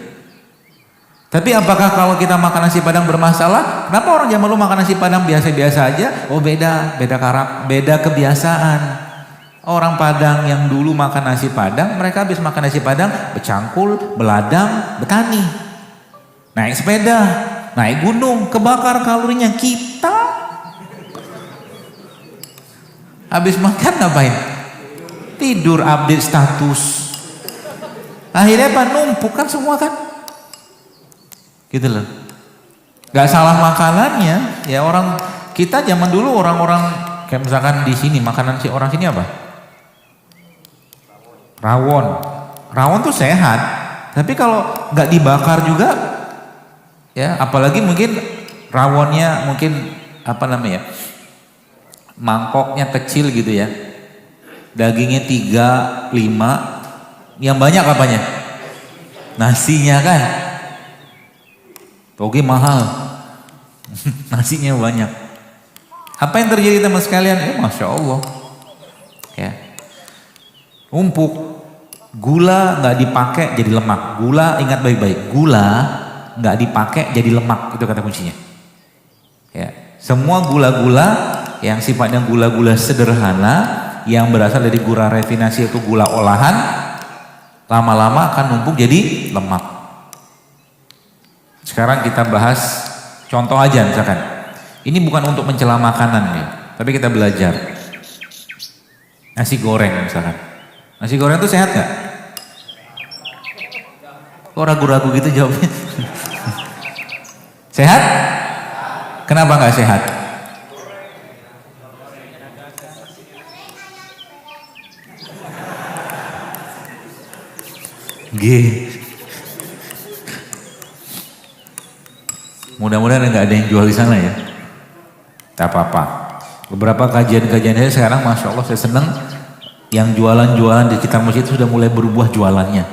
Tapi apakah kalau kita makan nasi Padang bermasalah? Kenapa orang zaman dulu makan nasi Padang biasa-biasa aja? Oh beda kebiasaan. Orang Padang yang dulu makan nasi Padang, mereka habis makan nasi Padang bercangkul, beladang, bertani. Naik sepeda, naik gunung, kebakar kalorinya. Kita habis makan ngapain? Tidur, update status. Akhirnya apa? Numpuk kan semua kan? Gitu loh. Gak salah makanannya. Ya orang kita zaman dulu orang-orang kayak misalkan di sini makanan si orang sini apa? Rawon. Rawon tuh sehat. Tapi kalau nggak dibakar juga, ya apalagi mungkin rawonnya mungkin apa namanya? Mangkoknya kecil gitu ya. Dagingnya 3, 5. Yang banyak apanya? Nasinya kan. Toge mahal, nasinya banyak. Apa yang terjadi teman sekalian? Masya Allah, ya, umpuk. Gula nggak dipakai jadi lemak. Gula, ingat baik-baik, gula nggak dipakai jadi lemak, itu kata kuncinya. Ya, semua gula-gula yang sifatnya gula-gula sederhana, yang berasal dari gula rafinasi itu gula olahan, lama-lama akan numpuk jadi lemak. Sekarang kita bahas contoh aja misalkan. Ini bukan untuk mencela makanan ya, tapi kita belajar. Nasi goreng misalkan. Nasi goreng itu sehat gak? Kok ragu-ragu gitu jawabnya? Sehat? Kenapa gak sehat? Mudah-mudahan nggak ada yang jual di sana ya. Tak apa-apa. Beberapa kajian-kajian saya sekarang, masya Allah saya senang. Yang jualan-jualan di sekitar masjid itu sudah mulai berubah jualannya.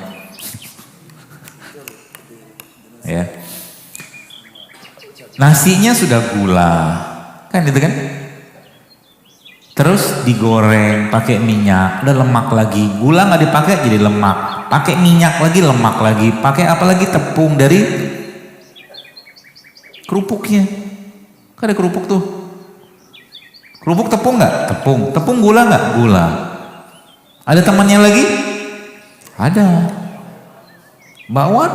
Ya. Nasinya sudah gula, kan gitu kan? Terus digoreng, pakai minyak, udah lemak lagi. Gula nggak dipakai jadi lemak. Pakai minyak lagi, lemak lagi. Pakai apa lagi? Tepung dari kerupuknya. Kan ada kerupuk tuh. Kerupuk tepung nggak? Tepung. Tepung gula nggak? Gula. Ada temannya lagi? Ada. Bakwan?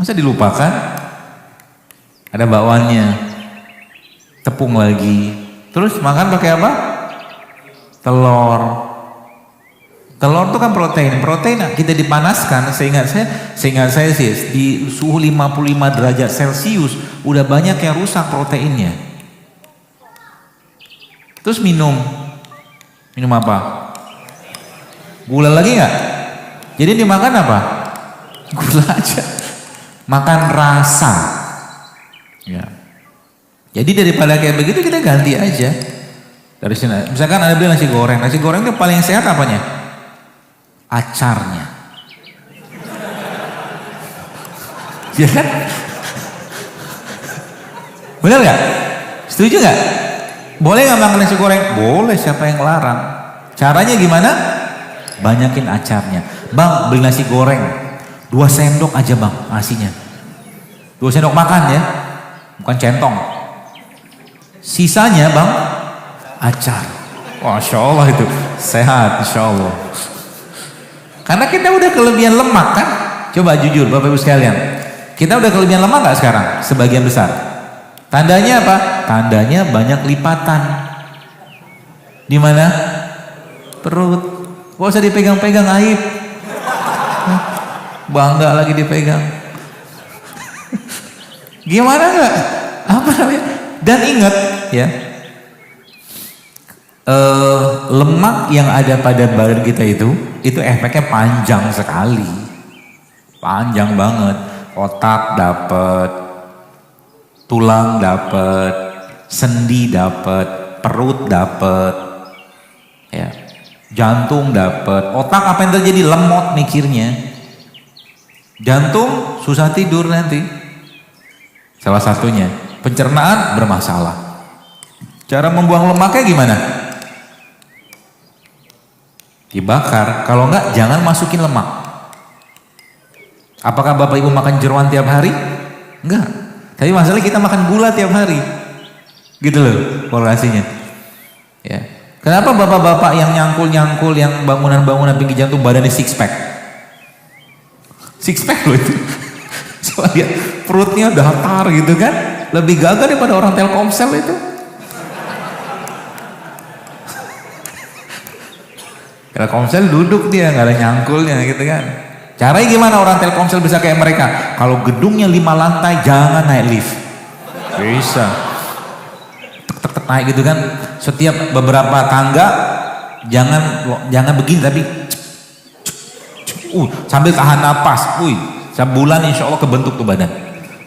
Masa dilupakan? Ada bakwannya. Tepung lagi. Terus makan pakai apa? Telur. Telur itu kan protein. Protein kita dipanaskan, seingat saya sih di suhu 55 derajat Celcius udah banyak yang rusak proteinnya. Terus minum apa? Gula lagi nggak? Jadi dimakan apa? Gula aja. Makan rasa. Ya. Jadi daripada kayak begitu kita ganti aja. Dari sini, misalkan ada beli nasi goreng itu paling sehat apanya? Acarnya. Ya kan? Benar gak? Setuju gak? Boleh gak makan nasi goreng? Boleh, siapa yang larang? Caranya gimana? Banyakin acarnya. Bang, beli nasi goreng 2 sendok aja bang nasinya. 2 sendok makan ya, bukan centong. Sisanya bang, acar. Masya Allah itu sehat insya Allah. Karena kita udah kelebihan lemak kan? Coba jujur Bapak Ibu sekalian. Kita udah kelebihan lemak gak sekarang? Sebagian besar. Tandanya apa? Tandanya banyak lipatan. Di mana? Perut. Gak usah dipegang-pegang, aib. Bangga lagi dipegang. Gimana nggak? Apa namanya? Dan ingat ya, lemak yang ada pada badan kita itu efeknya panjang sekali, panjang banget. Otak dapat, tulang dapat, sendi dapat, perut dapat, ya, jantung dapat. Otak apa yang terjadi? Lemot mikirnya. Jantung susah tidur nanti. Salah satunya pencernaan bermasalah. Cara membuang lemaknya gimana? Dibakar. Kalau enggak jangan masukin lemak. Apakah Bapak Ibu makan jeroan tiap hari? Enggak. Tapi masalahnya kita makan gula tiap hari. Gitu loh korelasinya. Ya. Kenapa bapak-bapak yang nyangkul-nyangkul yang bangunan-bangunan pinggir jantung badannya six pack? Six pack loh itu. Soalnya perutnya datar gitu kan. Lebih gagah daripada orang Telkomsel itu. Telkomsel duduk dia, nggak ada nyangkulnya gitu kan. Caranya gimana orang Telkomsel bisa kayak mereka? Kalau gedungnya 5 lantai jangan naik lift. Bisa. Tek naik gitu kan. Setiap beberapa tangga jangan begini tapi sambil tahan napas. Sebulan insya Allah kebentuk tuh badan.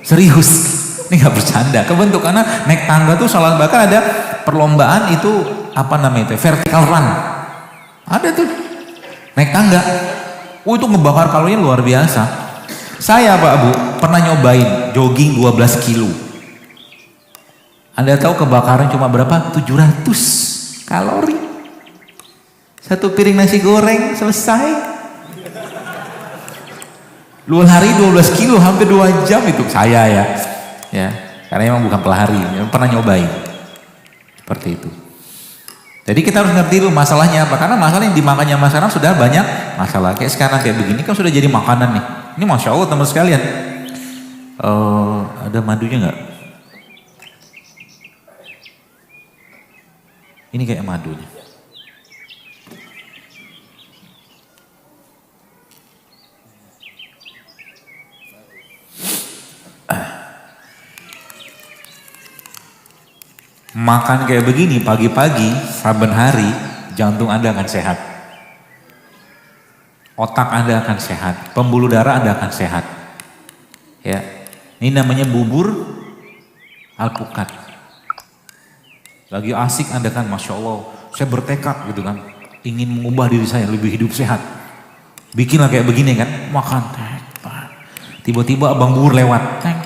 Serius. Ini nggak bercanda. Kebentuk karena naik tangga tuh salah bahkan ada perlombaan itu apa namanya itu vertical run. Ada tuh naik tangga. Itu ngebakar kalorinya luar biasa. Saya Pak Bu pernah nyobain jogging 12 kilo. Anda tahu kebakaran cuma berapa? 700 kalori. Satu piring nasi goreng selesai. Luar hari 12 kilo hampir 2 jam itu saya ya. Ya, karena emang bukan pelari, pernah nyobain. Seperti itu. Jadi kita harus ngerti dulu masalahnya apa. Karena masalah yang dimakannya Mas sekarang sudah banyak masalah. Kayak sekarang kayak begini kan sudah jadi makanan nih. Ini Masya Allah teman sekalian. Ada madunya nggak? Ini kayak madunya. Makan kayak begini pagi-pagi, saben hari, jantung Anda akan sehat. Otak Anda akan sehat, pembuluh darah Anda akan sehat. Ya, ini namanya bubur alpukat. Lagi asik Anda kan, Masya Allah, saya bertekad gitu kan, ingin mengubah diri saya lebih hidup sehat. Bikinlah kayak begini kan, makan. Tiba-tiba abang bubur lewat, teng.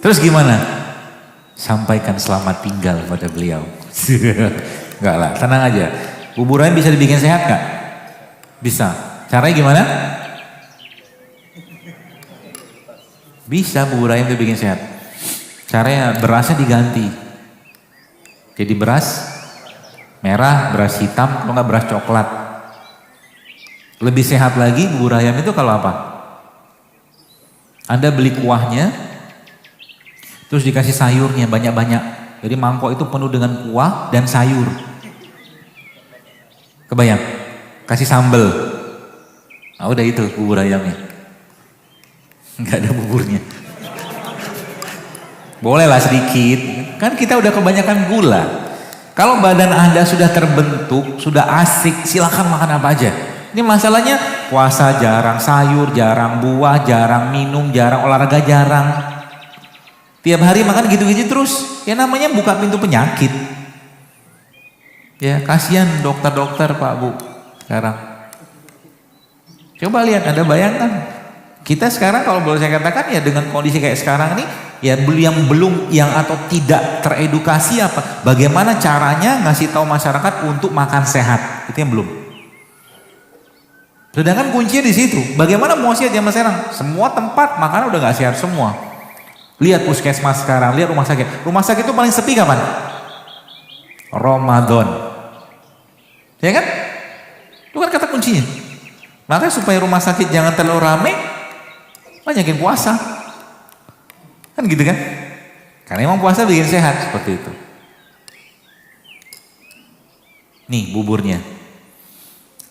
Terus gimana? Sampaikan selamat tinggal pada beliau. Enggak lah, tenang aja. Buburan bisa dibikin sehat gak? Bisa. Caranya gimana? Bisa bubur ayam dibikin sehat. Caranya berasnya diganti. Jadi beras merah, beras hitam, kalau nggak beras coklat. Lebih sehat lagi bubur ayam itu kalau apa? Anda beli kuahnya, terus dikasih sayurnya banyak-banyak. Jadi mangkok itu penuh dengan kuah dan sayur. Kebayang? Kasih sambal. Nah udah itu bubur ayamnya. Enggak ada buburnya. Bolehlah sedikit. Kan kita udah kebanyakan gula. Kalau badan Anda sudah terbentuk, sudah asik, silakan makan apa aja. Ini masalahnya puasa jarang, sayur jarang, buah jarang, minum jarang, olahraga jarang. Tiap hari makan gitu-gitu terus, ya namanya buka pintu penyakit. Ya kasihan dokter-dokter Pak Bu sekarang. Coba lihat, Anda bayangkan. Kita sekarang kalau boleh saya katakan ya dengan kondisi kayak sekarang nih, ya yang atau tidak teredukasi apa, bagaimana caranya ngasih tahu masyarakat untuk makan sehat, itu yang belum. Sedangkan kuncinya di situ, bagaimana mau sehat zaman sekarang? Semua tempat makanan udah nggak sehat semua. Lihat puskesmas sekarang, lihat rumah sakit. Rumah sakit itu paling sepi kapan? Ramadan. Ya kan? Itu kan kata kuncinya. Makanya supaya rumah sakit jangan terlalu rame, banyakin puasa. Kan gitu kan? Karena emang puasa bikin sehat seperti itu. Nih buburnya.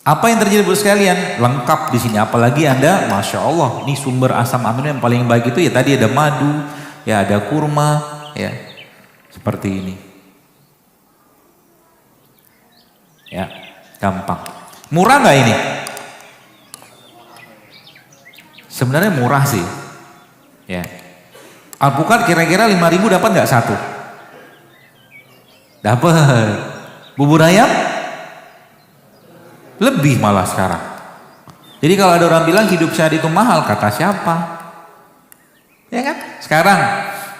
Apa yang terjadi buat sekalian? Lengkap di sini. Apalagi Anda, Masya Allah, ini sumber asam amino yang paling baik itu ya tadi ada madu, ya ada kurma, ya seperti ini. Ya, gampang. Murah nggak ini? Sebenarnya murah sih. Ya. Alpukat kira-kira 5.000 dapat nggak satu? Dapat. Bubur ayam? Lebih malah sekarang. Jadi kalau ada orang bilang hidup sehat itu mahal, kata siapa? Ya kan? Sekarang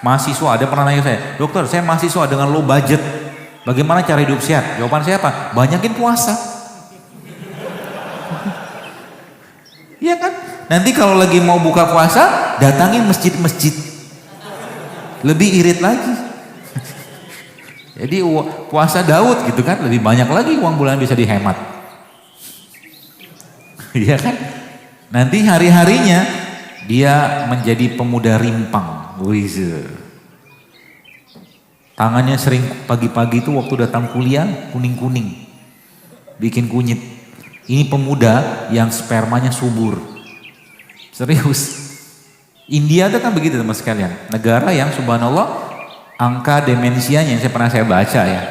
mahasiswa ada pernah nanya saya, dokter saya mahasiswa dengan low budget, bagaimana cara hidup sehat? Jawaban saya apa? Banyakin puasa. Iya kan? Nanti kalau lagi mau buka puasa, datangin masjid-masjid. Lebih irit lagi. Jadi puasa Daud gitu kan, lebih banyak lagi uang bulan bisa dihemat. Iya kan? Nanti hari-harinya dia menjadi pemuda rimpang. Wize. Tangannya sering pagi-pagi itu waktu datang kuliah kuning-kuning. Bikin kunyit. Ini pemuda yang spermanya subur. Serius. India itu kan begitu teman sekalian. Negara yang subhanallah angka demensianya yang saya baca ya.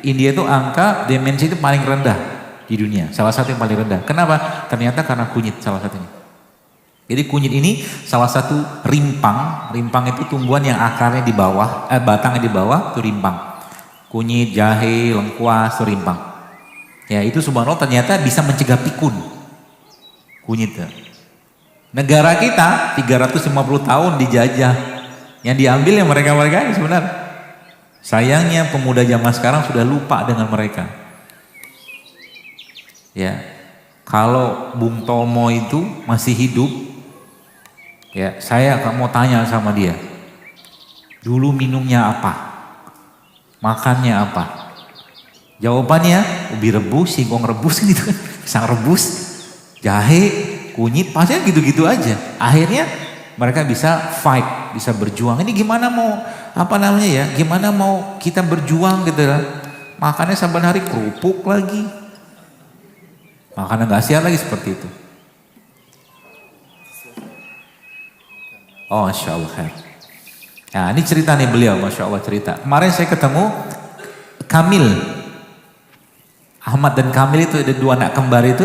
India itu angka demensi itu paling rendah di dunia. Salah satu yang paling rendah. Kenapa? Ternyata karena kunyit salah satunya. Jadi kunyit ini salah satu rimpang. Rimpang itu tumbuhan yang akarnya di bawah, batangnya di bawah itu rimpang. Kunyit, jahe, lengkuas itu rimpang. Ya itu subhanallah ternyata bisa mencegah pikun. Kunyit. Negara kita 350 tahun dijajah. Yang diambil ya mereka-mereka ini sebenarnya. Sayangnya pemuda zaman sekarang sudah lupa dengan mereka. Ya, kalau Bung Tomo itu masih hidup, ya saya mau tanya sama dia. Dulu minumnya apa? Makannya apa? Jawabannya ubi rebus, singkong rebus gitu kan. Pisang rebus, jahe, kunyit, pasti gitu-gitu aja. Akhirnya mereka bisa fight, bisa berjuang. Ini gimana mau apa namanya ya? Gimana mau kita berjuang gitu lah? Makannya saban hari kerupuk lagi. Makanan gak sehat lagi seperti itu. Oh, Masya Allah. Nah, ini cerita nih beliau, Masya Allah cerita. Kemarin saya ketemu Kamil. Ahmad dan Kamil itu ada dua anak kembar itu,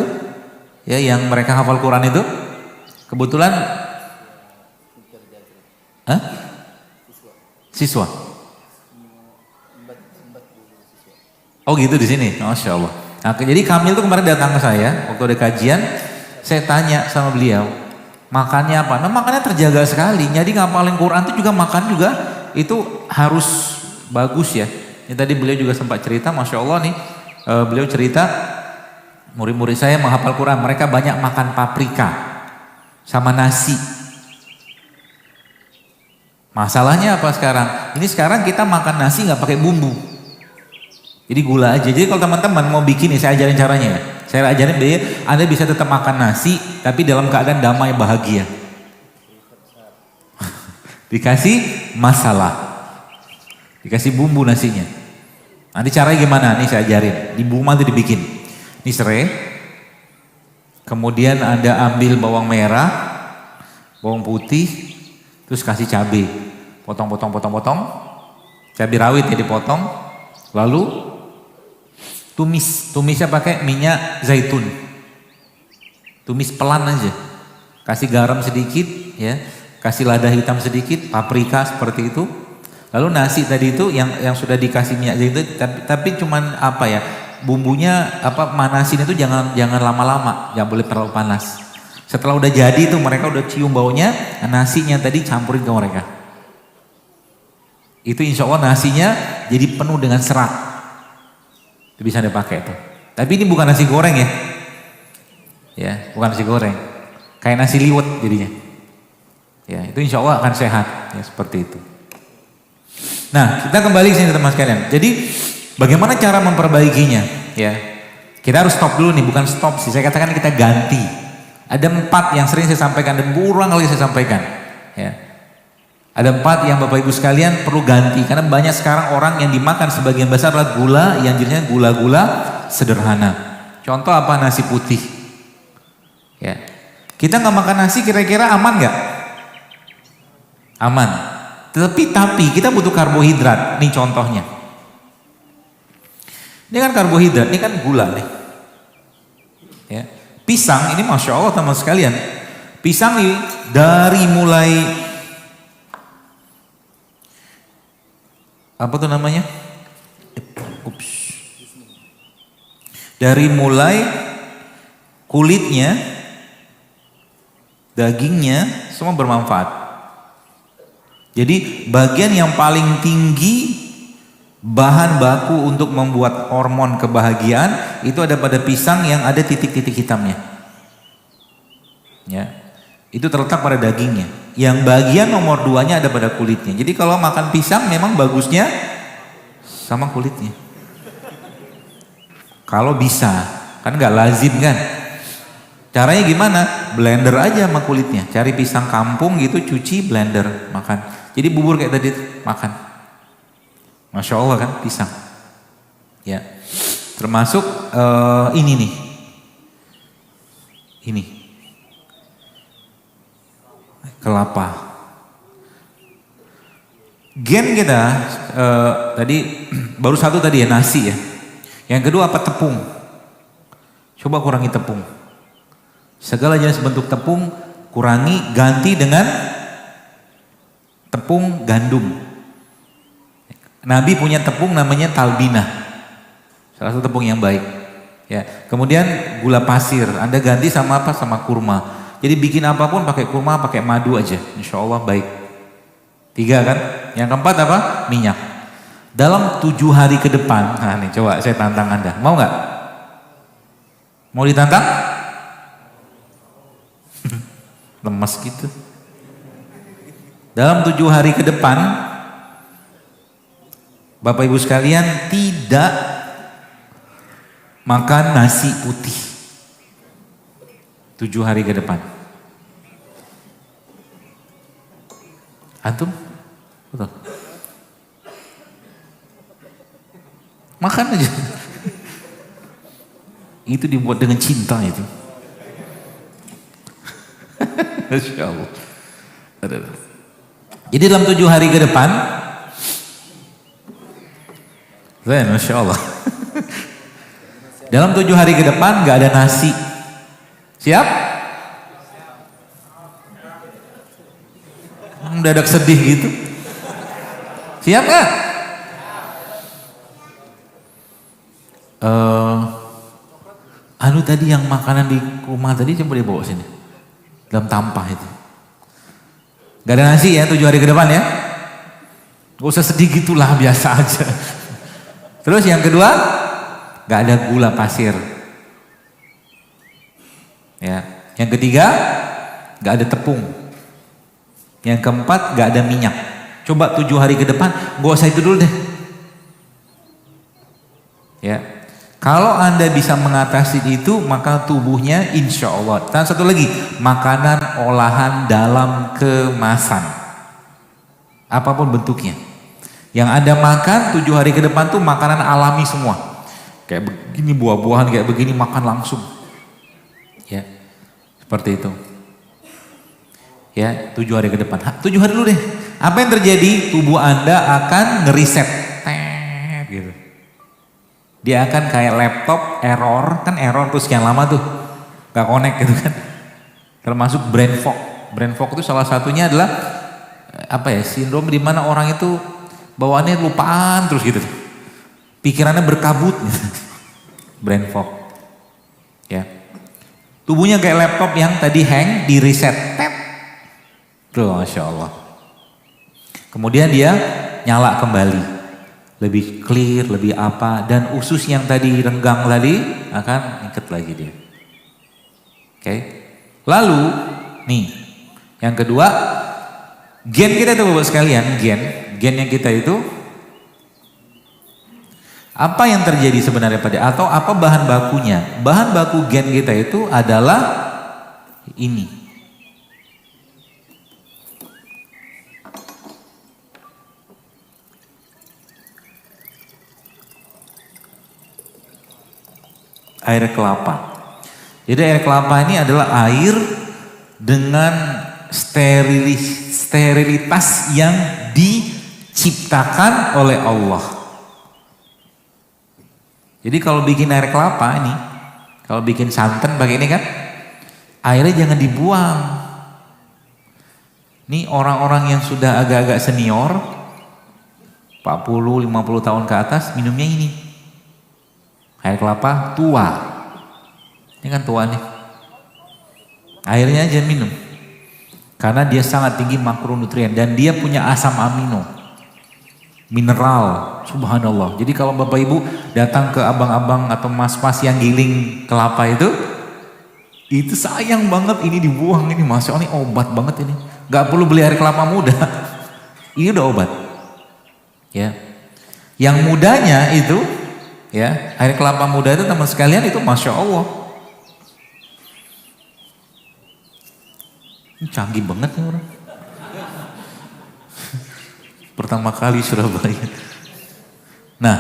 ya yang mereka hafal Quran itu. Kebetulan, siswa. Oh gitu di sini, Masya Allah. Nah, jadi Kamil tuh kemarin datang ke saya waktu ada kajian, saya tanya sama beliau, makannya apa? Nah makannya terjaga sekali, jadi ngapalin Quran itu juga makan juga itu harus bagus ya. Ini tadi beliau juga sempat cerita, Masya Allah nih, beliau cerita murid-murid saya menghafal Quran, mereka banyak makan paprika sama nasi. Masalahnya apa sekarang? Ini sekarang kita makan nasi nggak pakai bumbu. Jadi gula aja. Jadi kalau teman-teman mau bikin nih, saya ajarin caranya ya. Saya ajarin dia, Anda bisa tetap makan nasi, tapi dalam keadaan damai bahagia. Dikasih masalah, dikasih bumbu nasinya. Nanti caranya gimana? Nih saya ajarin. Di bumbu nanti dibikin. Ini serai. Kemudian Anda ambil bawang merah, bawang putih, terus kasih cabai. Potong. Cabai rawit ya dipotong. Lalu tumisnya pakai minyak zaitun, tumis pelan aja, kasih garam sedikit ya, kasih lada hitam sedikit, paprika seperti itu. Lalu nasi tadi itu yang sudah dikasih minyak zaitun, tapi cuman apa ya, bumbunya apa manasin itu jangan lama-lama, jangan boleh terlalu panas. Setelah udah jadi itu mereka udah cium baunya, nasinya tadi campurin ke mereka. Itu insya Allah nasinya jadi penuh dengan serat. Itu bisa dipakai tuh. Tapi ini bukan nasi goreng ya. Ya, bukan nasi goreng. Kayak nasi liwet jadinya. Ya, itu insya Allah akan sehat. Ya, seperti itu. Nah, kita kembali ke sini teman sekalian. Jadi, bagaimana cara memperbaikinya? Ya, kita harus stop dulu nih, bukan stop sih. Saya katakan kita ganti. Ada 4 yang sering saya sampaikan dan berulang kali saya sampaikan. Ya. Ada 4 yang Bapak Ibu sekalian perlu ganti karena banyak sekarang orang yang dimakan sebagian besar adalah gula yang jenisnya gula-gula sederhana. Contoh apa? Nasi putih. Ya. Kita nggak makan nasi kira-kira aman nggak? Aman. Tapi kita butuh karbohidrat. Nih contohnya. Ini kan karbohidrat, ini kan gula nih. Ya. Pisang ini Masya Allah teman sekalian. Pisang ini dari mulai apa tuh namanya? Dari mulai kulitnya, dagingnya semua bermanfaat. Jadi bagian yang paling tinggi bahan baku untuk membuat hormon kebahagiaan itu ada pada pisang yang ada titik-titik hitamnya. Ya. Itu terletak pada dagingnya. Yang bagian nomor 2-nya ada pada kulitnya. Jadi kalau makan pisang memang bagusnya sama kulitnya. Kalau bisa, kan nggak lazim kan. Caranya gimana? Blender aja sama kulitnya. Cari pisang kampung gitu, cuci, blender, makan. Jadi bubur kayak tadi makan. Masya Allah kan pisang. Ya. Termasuk ini nih. Ini. Kelapa. Gen kita tadi baru satu tadi ya nasi ya. Yang kedua apa? Tepung. Coba kurangi tepung. Segala jenis bentuk tepung kurangi, ganti dengan tepung gandum. Nabi punya tepung namanya talbinah. Salah satu tepung yang baik. Ya. Kemudian gula pasir, Anda ganti sama apa? Sama kurma. Jadi bikin apapun pakai kurma, pakai madu aja. Insya Allah baik. 3 kan? Yang keempat apa? Minyak. Dalam 7 hari ke depan, nah nih coba saya tantang Anda. Mau nggak? Mau ditantang? Lemes gitu. Dalam 7 hari ke depan, Bapak Ibu sekalian tidak makan nasi putih. 7 hari ke depan. Antum? Betul. Makan aja. Itu dibuat dengan cinta itu. Masya Allah. Jadi dalam 7 hari ke depan, Masya Allah. Dalam 7 hari ke depan gak ada nasi. Siap? Mendadak sedih gitu. Siap gak? Anu tadi yang makanan di rumah tadi coba dibawa sini. Dalam tampah itu. Gak ada nasi ya 7 hari ke depan ya. Gak usah sedih gitulah, biasa aja. Terus yang kedua, gak ada gula pasir. Ya. Yang ketiga, gak ada tepung. Yang keempat, gak ada minyak. Coba 7 hari ke depan, gak usah itu dulu deh. Ya. Kalau Anda bisa mengatasi itu, maka tubuhnya insya Allah. Dan satu lagi, makanan olahan dalam kemasan. Apapun bentuknya. Yang Anda makan 7 hari ke depan tuh makanan alami semua. Kayak begini buah-buahan, kayak begini makan langsung. Ya, seperti itu. Ya, 7 hari ke depan. 7 hari dulu deh. Apa yang terjadi? Tubuh Anda akan ngeriset. Gitu. Dia akan kayak laptop error, kan error tuh sekian lama tuh gak connect gitu kan. Termasuk brain fog. Brain fog itu salah satunya adalah apa ya, sindrom di mana orang itu bawaannya lupaan terus gitu. Pikirannya berkabut. Brain fog. Ya. Tubuhnya kayak laptop yang tadi hang, di reset. Tep. Tuh, Masya Allah. Kemudian dia nyala kembali. Lebih clear, lebih apa, dan usus yang tadi renggang tadi akan ikat lagi dia. Oke. Lalu nih, yang kedua, gen kita itu Bapak sekalian, gennya kita itu apa yang terjadi sebenarnya pada, atau apa bahan bakunya? Bahan baku gen kita itu adalah ini. Air kelapa. Jadi air kelapa ini adalah air dengan sterilitas yang diciptakan oleh Allah. Jadi kalau bikin air kelapa ini, kalau bikin santan pakai ini kan, airnya jangan dibuang. Ini orang-orang yang sudah agak-agak senior, 40-50 tahun ke atas, minumnya ini. Air kelapa tua. Ini kan tua nih. Airnya aja minum. Karena dia sangat tinggi makronutrien dan dia punya asam amino. Mineral, subhanallah. Jadi kalau Bapak Ibu datang ke abang-abang atau mas-mas yang giling kelapa itu sayang banget ini dibuang ini. Masya Allah, ini obat banget ini. Gak perlu beli air kelapa muda. Ini udah obat. Ya. Yang mudanya itu, ya, air kelapa muda itu teman sekalian itu Masya Allah. Ini canggih banget nih orang. Pertama kali Surabaya. Nah,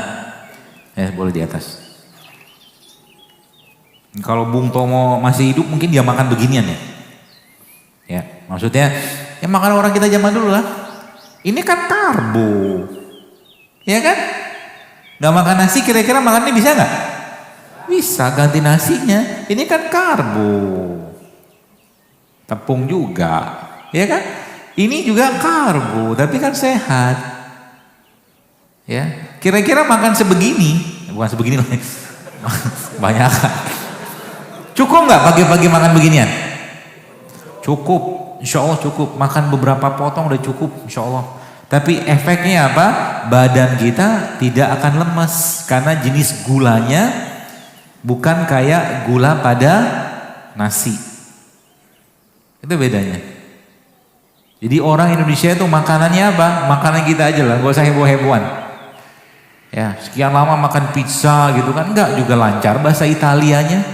boleh di atas. Kalau Bung Tomo masih hidup mungkin dia makan beginian ya. Ya, maksudnya ya makan orang kita zaman dulu lah. Ini kan karbo. Ya kan? Gak makan nasi kira-kira makannya bisa gak? Bisa, ganti nasinya. Ini kan karbo. Tepung juga. Ya kan? Ini juga karbo, tapi kan sehat. Ya, kira-kira makan sebegini, bukan sebegini lah. Banyak. Cukup nggak pagi-pagi makan beginian? Cukup, insya Allah cukup. Makan beberapa potong udah cukup, insya Allah. Tapi efeknya apa? Badan kita tidak akan lemes karena jenis gulanya bukan kayak gula pada nasi. Itu bedanya. Jadi orang Indonesia itu makanannya apa? Makanan kita aja lah, gak usah heboh-hebohan. Ya, sekian lama makan pizza gitu kan, enggak juga lancar bahasa Italianya.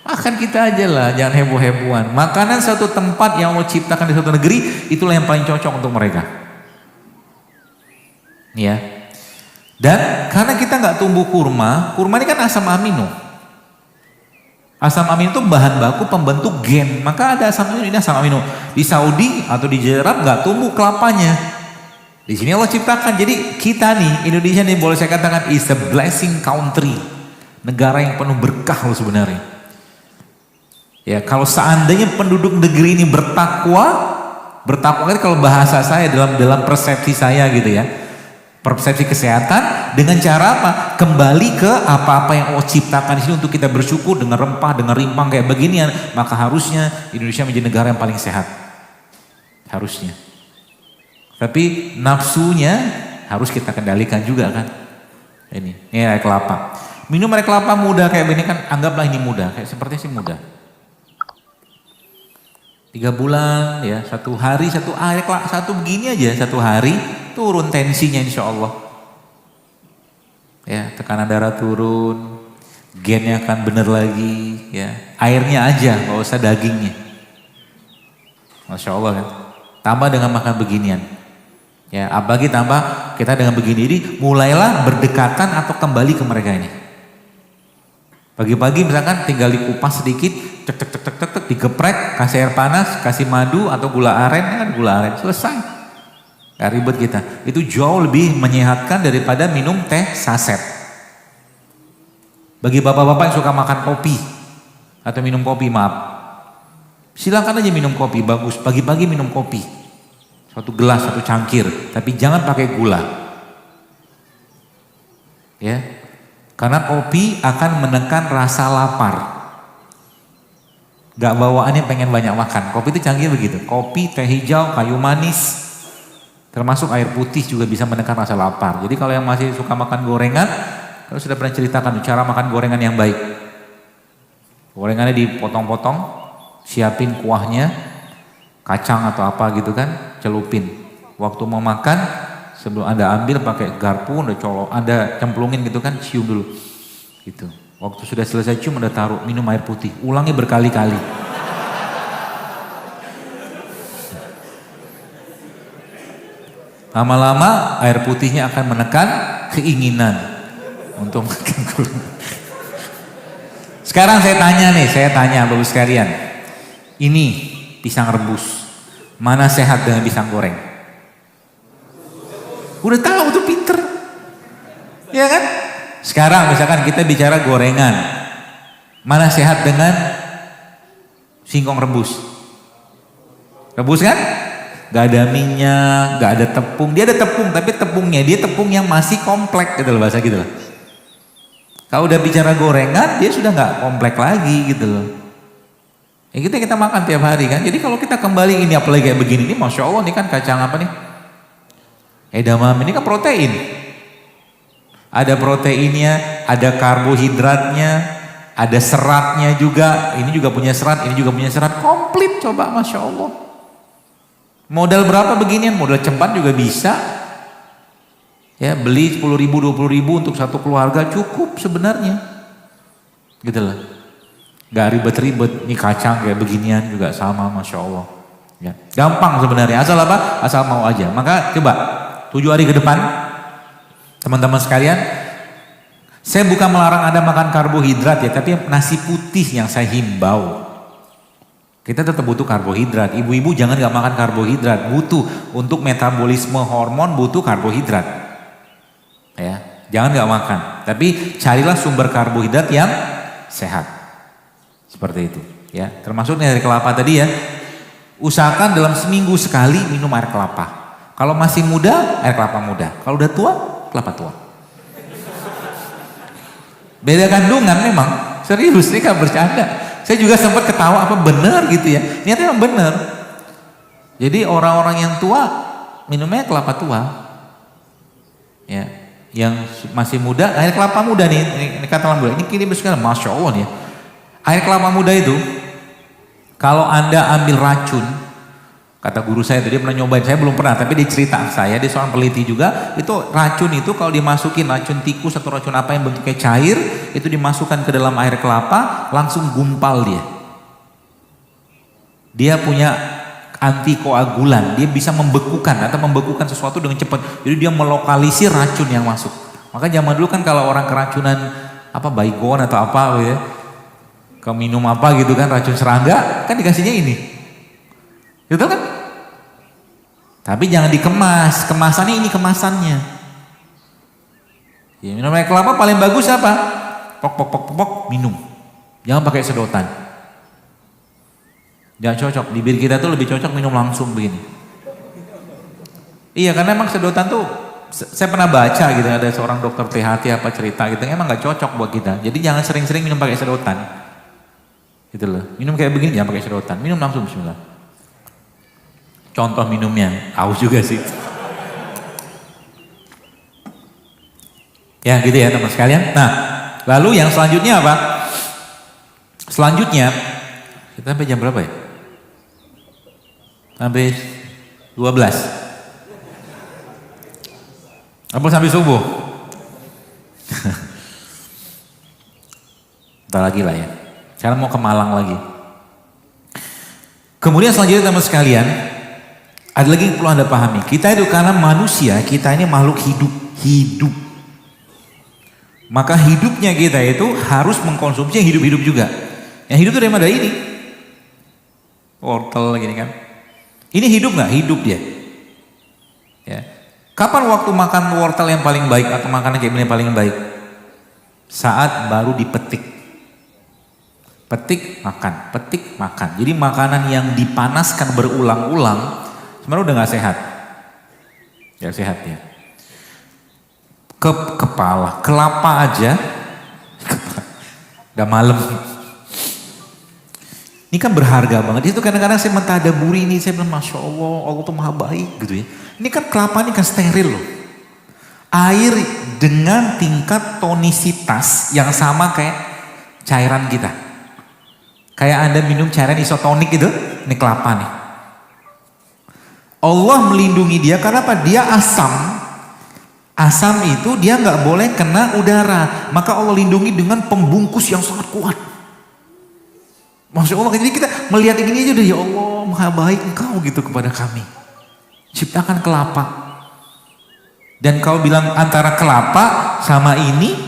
Makan kita aja lah, jangan heboh-hebohan. Makanan satu tempat yang Allah ciptakan di suatu negeri, itulah yang paling cocok untuk mereka. Ya. Dan karena kita nggak tumbuh kurma ini kan asam amino. Asam amino itu bahan baku pembentuk gen, maka ada asam amino, ini asam amino. Di Saudi atau di Arab nggak tumbuh kelapanya. Di sini Allah ciptakan. Jadi kita nih, Indonesia nih boleh saya katakan is a blessing country. Negara yang penuh berkah loh sebenarnya. Ya, kalau seandainya penduduk negeri ini bertakwa kan kalau bahasa saya dalam persepsi saya gitu ya. Persepsi kesehatan dengan cara apa? Kembali ke apa-apa yang Allah ciptakan di sini untuk kita bersyukur dengan rempah, dengan rimpang kayak beginian, maka harusnya Indonesia menjadi negara yang paling sehat. Harusnya. Tapi nafsunya harus kita kendalikan juga kan. Ini air kelapa. Minum air kelapa muda kayak begini kan, anggaplah ini muda, kayak sepertinya sih muda. 3 bulan ya, 1 hari air kelapa, satu begini aja 1 hari turun tensinya insya Allah. Ya, tekanan darah turun, gennya akan bener lagi ya. Airnya aja, gak usah dagingnya. Masya Allah kan. Tambah dengan makan beginian. Ya, apalagi tambah kita dengan begini, jadi mulailah berdekatan atau kembali ke mereka ini. Pagi-pagi misalkan tinggal dikupas sedikit, tek, digeprek, kasih air panas, kasih madu atau gula aren, kan gula aren, selesai. Gak ribet kita. Itu jauh lebih menyehatkan daripada minum teh saset. Bagi bapak-bapak yang suka makan kopi atau minum kopi, maaf. Silakan aja minum kopi, bagus. Pagi-pagi minum kopi. 1 gelas, 1 cangkir, tapi jangan pakai gula. Ya. Karena kopi akan menekan rasa lapar. Gak bawaannya pengen banyak makan. Kopi itu canggih begitu. Kopi, teh hijau, kayu manis, termasuk air putih juga bisa menekan rasa lapar. Jadi kalau yang masih suka makan gorengan, kalau sudah pernah ceritakan cara makan gorengan yang baik. Gorengannya dipotong-potong, siapin kuahnya, kacang atau apa gitu kan, celupin. Waktu mau makan, sebelum Anda ambil pakai garpu, Anda cemplungin gitu kan, cium dulu. Gitu. Waktu sudah selesai cium udah taruh minum air putih. Ulangi berkali-kali. Lama-lama air putihnya akan menekan keinginan untuk makan kurma. Sekarang saya tanya Bapak sekalian. Ini pisang rebus. Mana sehat dengan pisang goreng? Udah tahu tuh, pinter. Ya kan? Sekarang misalkan kita bicara gorengan. Mana sehat dengan singkong rebus? Rebus kan? Gak ada minyak, gak ada tepung. Dia ada tepung, tapi tepungnya dia tepung yang masih kompleks gitu loh, bahasa gitu loh. Kalau udah bicara gorengan, dia sudah gak kompleks lagi gitu loh. Ya kita makan tiap hari kan. Jadi kalau kita kembali ini apalagi kayak begini, ini Masya Allah, ini kan kacang apa nih? Edamame, ini kan protein. Ada proteinnya, ada karbohidratnya, ada seratnya juga. Ini juga punya serat, ini juga punya serat. Komplit coba, Masya Allah. Modal berapa beginian? Modal cepat juga bisa. Ya, beli 10.000, 20.000 untuk satu keluarga cukup sebenarnya. Gitu lah. Gak ribet-ribet. Ini kacang kayak beginian juga sama, Masya Allah. Ya, gampang sebenarnya. Asal apa? Asal mau aja. Maka coba 7 hari ke depan, teman-teman sekalian, saya bukan melarang Anda makan karbohidrat ya, tapi nasi putih yang saya himbau. Kita tetap butuh karbohidrat. Ibu-ibu jangan gak makan karbohidrat. Butuh untuk metabolisme hormon, butuh karbohidrat. Ya, jangan gak makan. Tapi carilah sumber karbohidrat yang sehat. Seperti itu. Ya, termasuk dari kelapa tadi ya. Usahakan dalam seminggu sekali minum air kelapa. Kalau masih muda, air kelapa muda. Kalau udah tua, kelapa tua. Beda kandungan memang. Serius, ini kan bercanda. Saya juga sempat ketawa apa benar gitu ya. Niatnya memang benar. Jadi orang-orang yang tua minumnya kelapa tua. Ya, yang masih muda air kelapa muda nih. Ini kata muda. Ini kini sekarang Masya Allah nih ya. Air kelapa muda itu kalau Anda ambil racun, kata guru saya tadi pernah nyobain, saya belum pernah, tapi dia cerita saya, dia seorang peneliti juga, itu racun itu kalau dimasukin racun tikus atau racun apa yang bentuknya cair, itu dimasukkan ke dalam air kelapa, langsung gumpal dia. Dia punya antikoagulan, dia bisa membekukan atau membekukan sesuatu dengan cepat. Jadi dia melokalisir racun yang masuk. Maka zaman dulu kan kalau orang keracunan apa baygon atau apa ya, ke minum apa gitu kan racun serangga, kan dikasihnya ini. Gitu kan? Tapi jangan dikemas, kemasannya ini kemasannya. Ya, minum air kelapa paling bagus apa? Pok, minum. Jangan pakai sedotan. Jangan cocok, bibir kita tuh lebih cocok minum langsung begini. Iya, karena emang sedotan tuh, saya pernah baca gitu, ada seorang dokter THT apa cerita gitu, emang gak cocok buat kita. Jadi jangan sering-sering minum pakai sedotan. Gitu loh. Minum kayak begini jangan pakai sedotan, minum langsung bismillah. Contoh minumnya, tahu juga sih. Ya gitu ya teman sekalian. Nah, lalu yang selanjutnya apa? Selanjutnya, kita sampai jam berapa ya? Sampai 12. Apa sampai subuh? Bentar lagi lah ya. Sekarang mau ke Malang lagi. Kemudian selanjutnya teman sekalian, ada lagi yang perlu Anda pahami. Kita itu karena manusia, kita ini makhluk hidup. Maka hidupnya kita itu harus mengkonsumsi yang hidup-hidup juga. Yang hidup itu dari mana? Ini. Wortel gini kan. Ini hidup nggak? Hidup dia. Ya. Kapan waktu makan wortel yang paling baik atau makanan kayak yang paling baik? Saat baru dipetik. Petik, makan, petik, makan. Jadi makanan yang dipanaskan berulang-ulang sebenarnya udah gak sehat. Ya sehat ya. Kepala, kelapa aja, udah malam. Ini kan berharga banget. Itu kadang-kadang saya mentadaburi ini, saya bilang Masya Allah, Allah tuh maha baik gitu ya. Ini kan kelapa ini kan steril loh. Air dengan tingkat tonisitas yang sama kayak cairan kita. Kayak Anda minum cairan isotonik gitu, ini kelapa nih. Allah melindungi dia karena apa? Dia asam. Asam itu dia nggak boleh kena udara, maka Allah lindungi dengan pembungkus yang sangat kuat. Masya Allah, jadi kita melihat ini aja udah, ya Allah maha baik engkau gitu kepada kami. Ciptakan kelapa. Dan kau bilang antara kelapa sama ini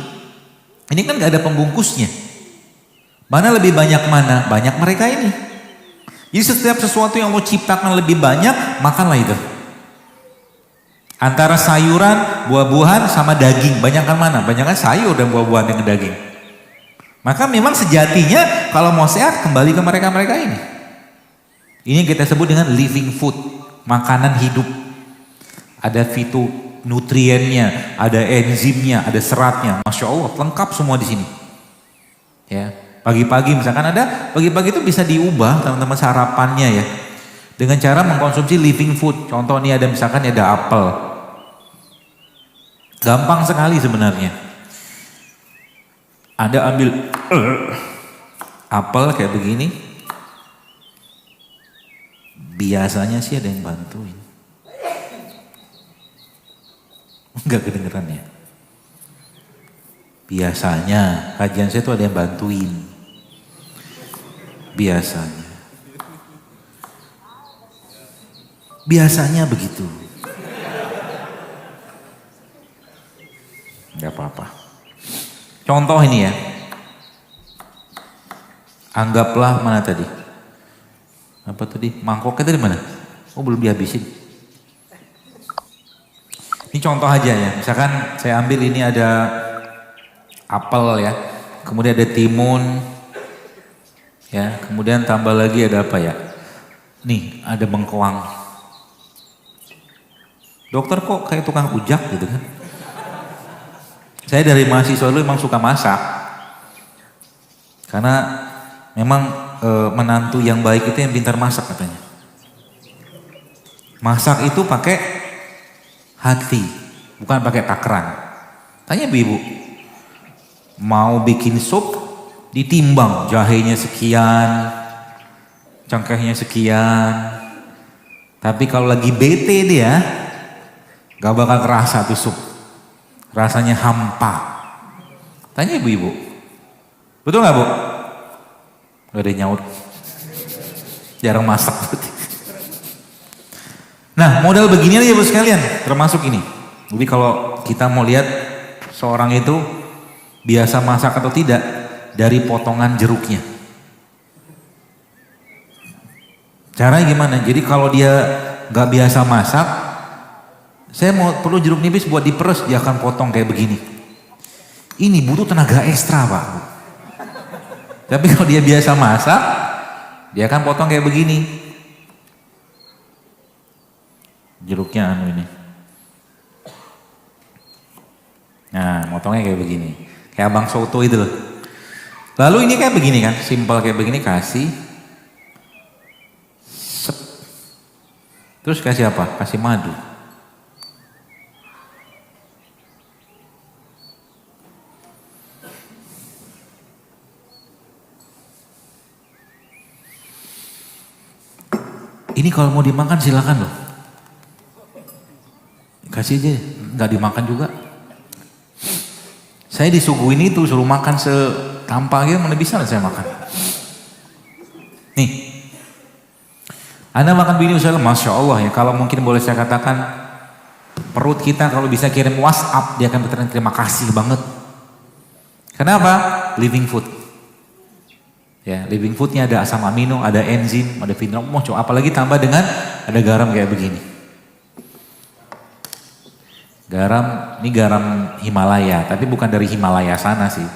kan gak ada pembungkusnya. Mana lebih banyak mana? Banyak mereka ini. Jadi setiap sesuatu yang Allah ciptakan lebih banyak, makanlah itu. Antara sayuran, buah-buahan sama daging, banyakkan mana? Banyakkan sayur dan buah-buahan dengan daging. Maka memang sejatinya kalau mau sehat kembali ke mereka-mereka ini. Ini yang kita sebut dengan living food, makanan hidup. Ada fitonutriennya, ada enzimnya, ada seratnya. Masya Allah, lengkap semua di sini. Ya, pagi-pagi misalkan ada, pagi-pagi itu bisa diubah teman-teman sarapannya ya, dengan cara mengkonsumsi living food. Contoh nih ada misalkan ada apel. Gampang sekali sebenarnya. Anda ambil apel kayak begini. Biasanya sih ada yang bantuin. Enggak kedengeran ya. Biasanya kajian saya itu ada yang bantuin. Biasanya. Biasanya begitu. Enggak apa-apa. Contoh ini ya. Anggaplah mana tadi? Apa tadi? Mangkoknya tadi mana? Oh belum dihabisin. Ini contoh aja ya. Misalkan saya ambil ini ada apel ya. Kemudian ada timun. Ya, kemudian tambah lagi ada apa ya? Nih, ada bengkoang. Dokter kok kayak tukang ujak gitu kan? Saya dari mahasiswa dulu memang suka masak. Karena memang menantu yang baik itu yang pintar masak katanya. Masak itu pakai hati, bukan pakai takaran. Tanya ibu, mau bikin sup ditimbang, jahenya sekian, cengkehnya sekian. Tapi kalau lagi bete dia, gak bakal kerasa tuh sup. Rasanya hampa. Tanya ibu-ibu. Betul gak bu? Gak ada nyaut. Jarang masak. Nah modal begini aja bu sekalian. Termasuk ini. Jadi kalau kita mau lihat seorang itu biasa masak atau tidak, dari potongan jeruknya. Caranya gimana? Jadi kalau dia gak biasa masak, saya mau perlu jeruk nipis buat diperes, dia akan potong kayak begini. Ini butuh tenaga ekstra pak. Tapi kalau dia biasa masak, dia akan potong kayak begini. Jeruknya ini. Nah, motongnya kayak begini. Kayak abang soto itu loh. Lalu ini kayak begini kan, simpel kayak begini, kasih. Sep. Terus kasih apa? Kasih madu. Ini kalau mau dimakan silakan loh. Kasih aja, nggak dimakan juga. Saya disuguhin itu, suruh makan tanpa gitu, mana bisa saya makan. Nih, Anda makan begini misalnya, Masya Allah ya, kalau mungkin boleh saya katakan, perut kita kalau bisa kirim WhatsApp, dia akan berterima terima kasih banget. Kenapa? Living food. Ya, living foodnya ada asam amino, ada enzim, ada mineral, apalagi tambah dengan ada garam kayak begini. Garam, ini garam Himalaya, tapi bukan dari Himalaya sana sih.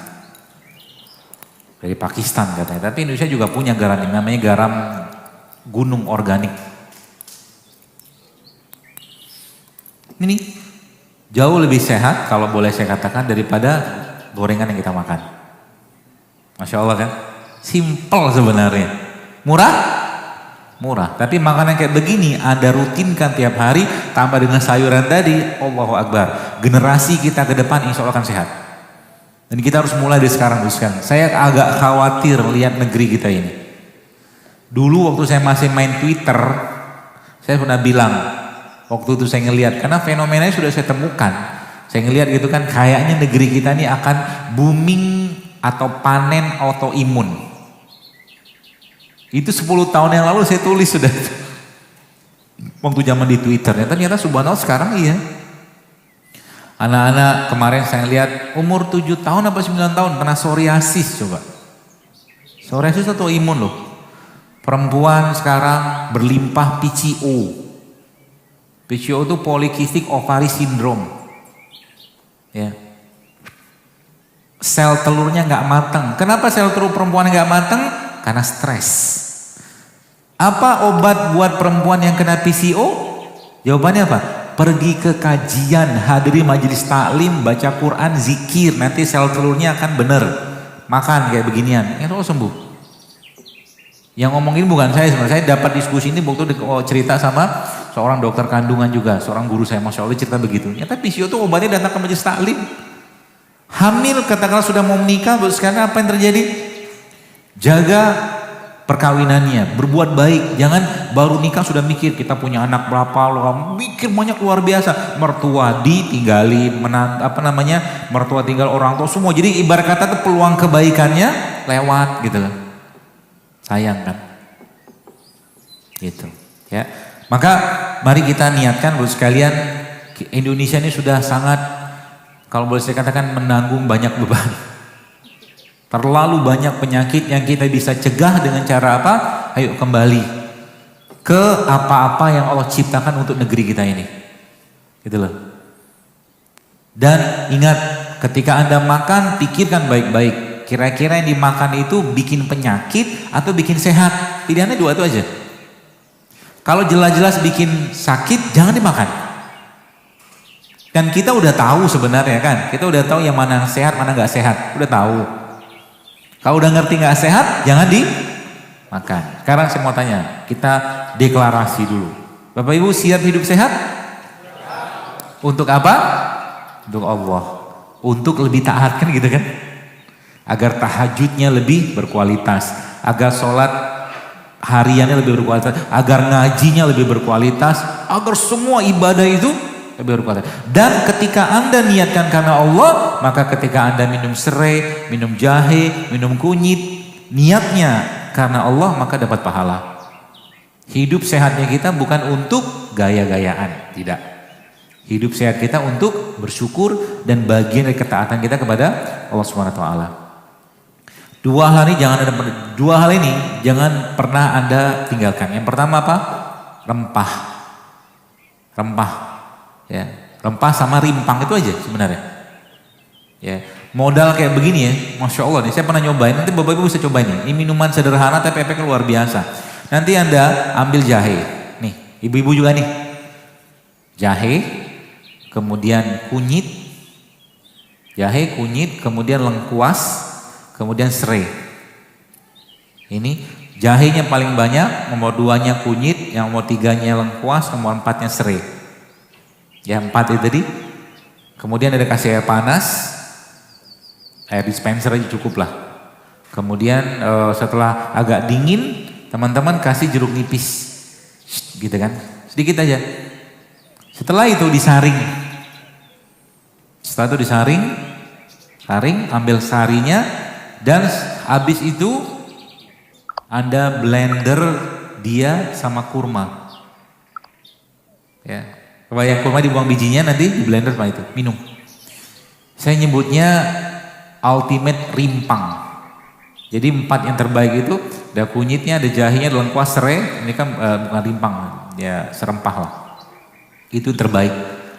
Dari Pakistan katanya, tapi Indonesia juga punya garam ini, namanya garam gunung organik. Ini jauh lebih sehat kalau boleh saya katakan daripada gorengan yang kita makan. Masya Allah kan? Simple sebenarnya. Murah? Murah. Tapi makanan kayak begini Anda rutinkan tiap hari tambah dengan sayuran tadi, Allahu Akbar. Generasi kita ke depan insya Allah akan sehat. Dan kita harus mulai dari sekarang. Saya agak khawatir melihat negeri kita ini. Dulu waktu saya masih main Twitter, saya pernah bilang, waktu itu saya ngelihat, karena fenomenanya sudah saya temukan. Saya ngelihat gitu kan, kayaknya negeri kita ini akan booming atau panen autoimun. Itu 10 tahun yang lalu saya tulis sudah. Waktu zaman di Twitter, ternyata subhanallah sekarang iya. Anak-anak kemarin saya lihat umur 7 tahun apa 9 tahun kena psoriasis coba. Psoriasis atau imun loh. Perempuan sekarang berlimpah PCO. PCO itu polycystic ovary syndrome. Ya. Sel telurnya nggak matang. Kenapa sel telur perempuan nggak matang? Karena stres. Apa obat buat perempuan yang kena PCO? Jawabannya apa? Pergi ke kajian, hadiri majelis taklim, baca Quran, zikir, nanti sel telurnya akan bener. Makan kayak beginian, itu sembuh. Yang ngomongin bukan saya sebenarnya, saya dapat diskusi ini waktu cerita sama seorang dokter kandungan juga, seorang guru saya, Masya Allah cerita begitu. Ternyata PCO itu obatnya datang ke majelis taklim. Hamil katakanlah sudah mau menikah, sekarang apa yang terjadi? Jaga perkawinannya, berbuat baik, jangan baru nikah sudah mikir kita punya anak berapa, loh, mikir banyak luar biasa, mertua ditinggalin, mertua tinggal orang tua semua, jadi ibarat kata itu peluang kebaikannya lewat gitu loh, sayang kan, gitu ya. Maka mari kita niatkan buat sekalian, Indonesia ini sudah sangat, kalau boleh saya katakan menanggung banyak beban. Terlalu banyak penyakit yang kita bisa cegah dengan cara apa? Ayo kembali ke apa-apa yang Allah ciptakan untuk negeri kita ini. Gitu loh. Dan ingat, ketika Anda makan, pikirkan baik-baik. Kira-kira yang dimakan itu bikin penyakit atau bikin sehat? Pilihannya dua itu aja. Kalau jelas-jelas bikin sakit, jangan dimakan. Dan kita udah tahu sebenarnya kan. Kita udah tahu yang mana sehat, mana nggak sehat. Udah tahu. Kalau udah ngerti nggak sehat, jangan dimakan. Sekarang saya mau tanya, kita deklarasi dulu. Bapak Ibu siap hidup sehat? Untuk apa? Untuk Allah. Untuk lebih taat kan gitu kan? Agar tahajudnya lebih berkualitas. Agar sholat hariannya lebih berkualitas. Agar ngajinya lebih berkualitas. Agar semua ibadah itu lebih berkualitas. Dan ketika Anda niatkan karena Allah, maka ketika Anda minum serai, minum jahe, minum kunyit, niatnya karena Allah, maka dapat pahala. Hidup sehatnya kita bukan untuk gaya-gayaan, tidak. Hidup sehat kita untuk bersyukur dan bagian dari ketaatan kita kepada Allah Subhanahu wa taala. Dua hal ini jangan pernah Anda tinggalkan. Yang pertama apa? Rempah. Ya, rempah sama rimpang itu aja sebenarnya. Ya, modal kayak begini ya, Masya Allah nih, saya pernah nyobain, nanti Bapak Ibu bisa cobain nih. Ini minuman sederhana tapi efeknya luar biasa. Nanti Anda ambil jahe, nih, ibu-ibu juga nih. Jahe, kemudian kunyit, kemudian lengkuas, kemudian serai. Ini jahenya paling banyak, nomor 2-nya kunyit, yang nomor 3-nya lengkuas, nomor 4-nya serai. Ya 4 itu tadi. Kemudian ada kasih air panas, air dispenser aja cukup lah. Kemudian setelah agak dingin, teman-teman kasih jeruk nipis, gitu kan, sedikit aja. Setelah itu disaring. Setelah itu disaring, ambil sarinya, dan habis itu Anda blender dia sama kurma. Ya. Kebanyakan kurma dibuang bijinya, nanti di blender setelah itu, minum. Saya nyebutnya ultimate rimpang. Jadi 4 yang terbaik itu, ada kunyitnya, ada jahenya, ada lengkuas, serai, ini kan bukan rimpang, ya serempah lah. Itu terbaik.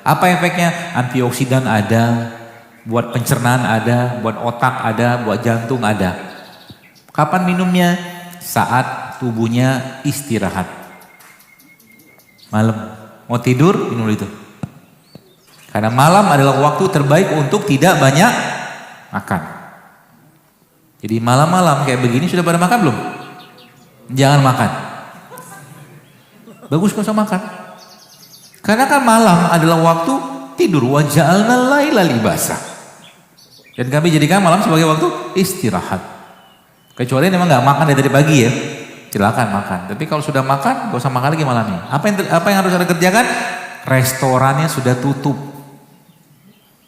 Apa efeknya? Antioksidan ada, buat pencernaan ada, buat otak ada, buat jantung ada. Kapan minumnya? Saat tubuhnya istirahat. Malam. Mau tidur, minum itu. Karena malam adalah waktu terbaik untuk tidak banyak makan. Jadi malam-malam kayak begini sudah pada makan belum? Jangan makan. Bagus kalau usah makan. Karena kan malam adalah waktu tidur. Wa ja'alnal laila libasa. Dan kami jadikan malam sebagai waktu istirahat. Kecuali memang nggak makan dari pagi ya. Silakan makan. Tapi kalau sudah makan, gak usah makan lagi malamnya. Apa yang harus Anda kerjakan? Restorannya sudah tutup.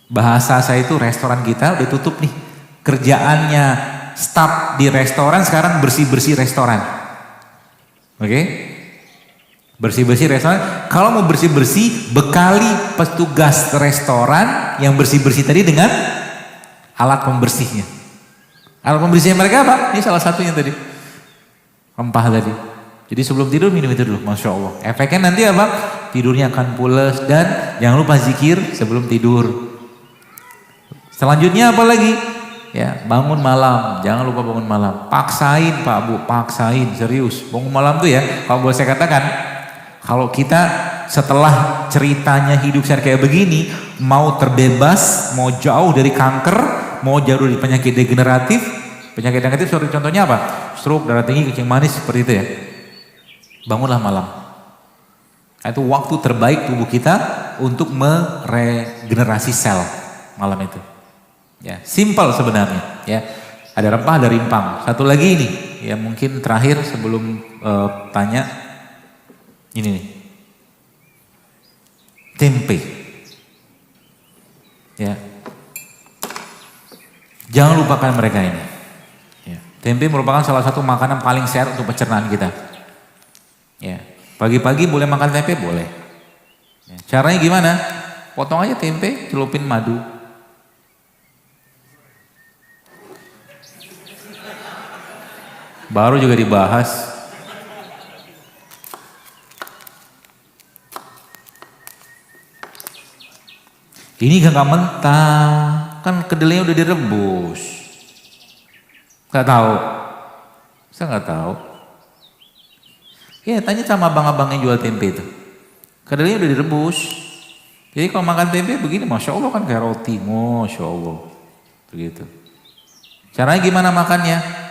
Bahasa saya itu restoran kita udah tutup nih. Kerjaannya staf di restoran sekarang bersih-bersih restoran. Oke? Bersih-bersih restoran. Kalau mau bersih-bersih, bekali petugas restoran yang bersih-bersih tadi dengan alat pembersihnya. Alat pembersihnya mereka apa? Ini salah satunya tadi. Rempah tadi. Jadi sebelum tidur minum itu dulu, Masya Allah. Efeknya nanti apa? Tidurnya akan pules dan jangan lupa zikir sebelum tidur. Selanjutnya apa lagi? Ya, bangun malam. Jangan lupa bangun malam. Paksain Pak Bu, paksain, serius. Bangun malam tuh ya, kalau boleh saya katakan, kalau kita setelah ceritanya hidup saya kayak begini, mau terbebas, mau jauh dari kanker, mau jauh dari penyakit degeneratif, seperti contohnya apa? Stroke, darah tinggi, kencing manis, seperti itu ya. Bangunlah malam. Itu waktu terbaik tubuh kita untuk meregenerasi sel malam itu. Ya, simpel sebenarnya. Ya, ada rempah, ada rimpang. Satu lagi ini, ya mungkin terakhir sebelum tanya, ini nih, tempe. Ya, jangan lupakan mereka ini. Ya. Tempe merupakan salah satu makanan paling sehat untuk pencernaan kita. Ya, pagi-pagi boleh makan tempe, boleh. Ya, caranya gimana? Potong aja tempe, celupin madu. Baru juga dibahas. Ini gak mentah, kan kedelainya udah direbus. Gak tahu? Saya gak tahu. Ya tanya sama abang-abang yang jual tempe itu. Kedelainya udah direbus. Jadi kalau makan tempe begini, Masya Allah kan kayak roti. Masya Allah. Begitu. Caranya gimana makannya?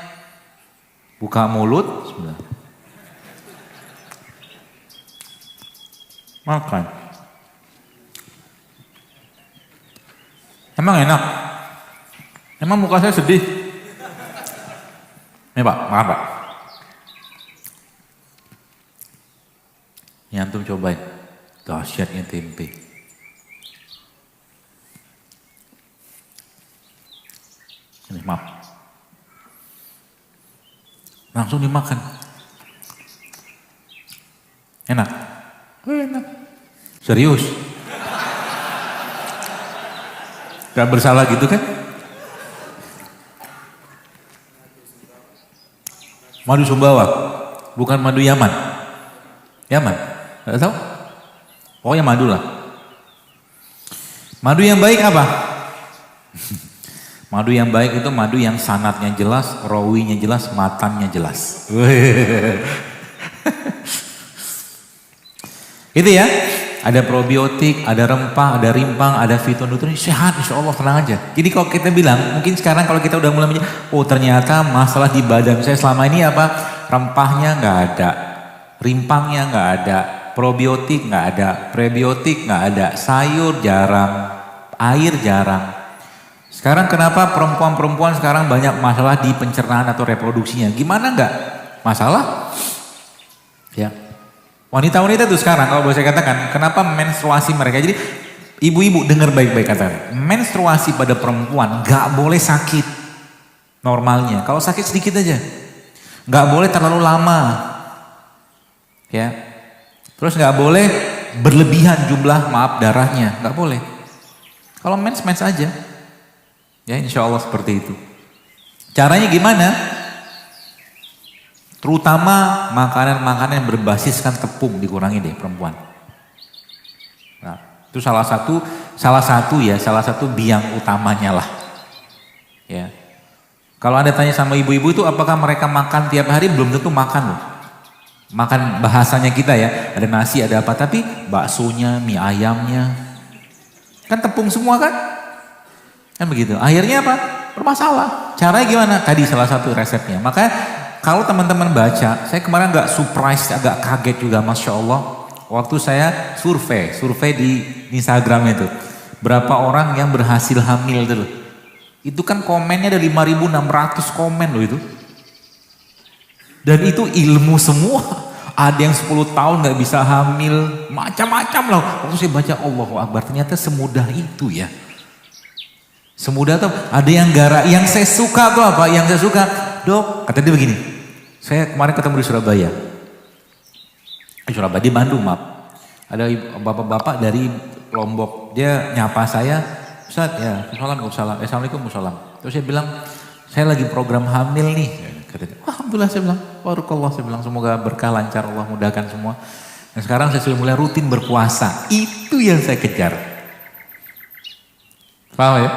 Buka mulut. Bismillah. Makan. Emang enak? Emang muka saya sedih? Nih Pak, makan Pak. Ini antum cobain, dahsyatnya tempe. Ini maaf. Langsung dimakan. Enak? Enak. Serius? Gak bersalah gitu kan? Madu Sumbawa, bukan madu Yaman. Yaman? Gak tahu? Pokoknya madu lah. Madu yang baik apa? Madu yang baik itu madu yang sanatnya jelas, rawinya jelas, matannya jelas. Itu ya. Ada probiotik, ada rempah, ada rimpang, ada fitonutrisi, sehat insya Allah, tenang aja. Jadi kalau kita bilang, mungkin sekarang kalau kita udah mulai oh ternyata masalah di badan saya selama ini apa? Rempahnya nggak ada, rimpangnya nggak ada, probiotik nggak ada, prebiotik nggak ada, sayur jarang, air jarang. Sekarang kenapa perempuan-perempuan sekarang banyak masalah di pencernaan atau reproduksinya? Gimana nggak? Masalah? Ya. Wanita-wanita itu sekarang kalau boleh saya katakan, kenapa menstruasi mereka, jadi ibu-ibu dengar baik-baik katakan, menstruasi pada perempuan gak boleh sakit normalnya, kalau sakit sedikit aja, gak boleh terlalu lama, ya, terus gak boleh berlebihan jumlah darahnya, gak boleh, kalau mens aja, ya insya Allah seperti itu. Caranya gimana? Terutama makanan-makanan yang berbasiskan tepung dikurangi deh perempuan. Nah, itu salah satu biang utamanya lah. Ya. Kalau Anda tanya sama ibu-ibu itu apakah mereka makan tiap hari, belum tentu makan loh. Makan bahasanya kita ya, ada nasi, ada apa, tapi baksonya, mie ayamnya kan tepung semua kan? Kan begitu. Akhirnya apa? Bermasalah. Caranya gimana? Tadi salah satu resepnya. Makanya kalau teman-teman baca, saya kemarin agak surprise, agak kaget juga, Masya Allah. Waktu saya survei di Instagram itu. Berapa orang yang berhasil hamil itu. Itu kan komennya ada 5.600 komen loh itu. Dan itu ilmu semua. Ada yang 10 tahun gak bisa hamil, macam-macam loh. Waktu saya baca, Allahu Akbar, ternyata semudah itu ya. Semudah tuh. Ada yang yang saya suka tuh apa? Yang saya suka, dok, kata dia begini. Saya kemarin ketemu di Surabaya. Di Bandung, maaf. Ada bapak-bapak dari Lombok. Dia nyapa saya, Ustaz, ya, Assalamualaikum, Terus saya bilang, saya lagi program hamil nih. Kata dia, alhamdulillah, saya bilang, barakallah, saya bilang, semoga berkah, lancar, Allah mudahkan semua. Dan sekarang saya sudah mulai rutin berpuasa. Itu yang saya kejar. Paham ya?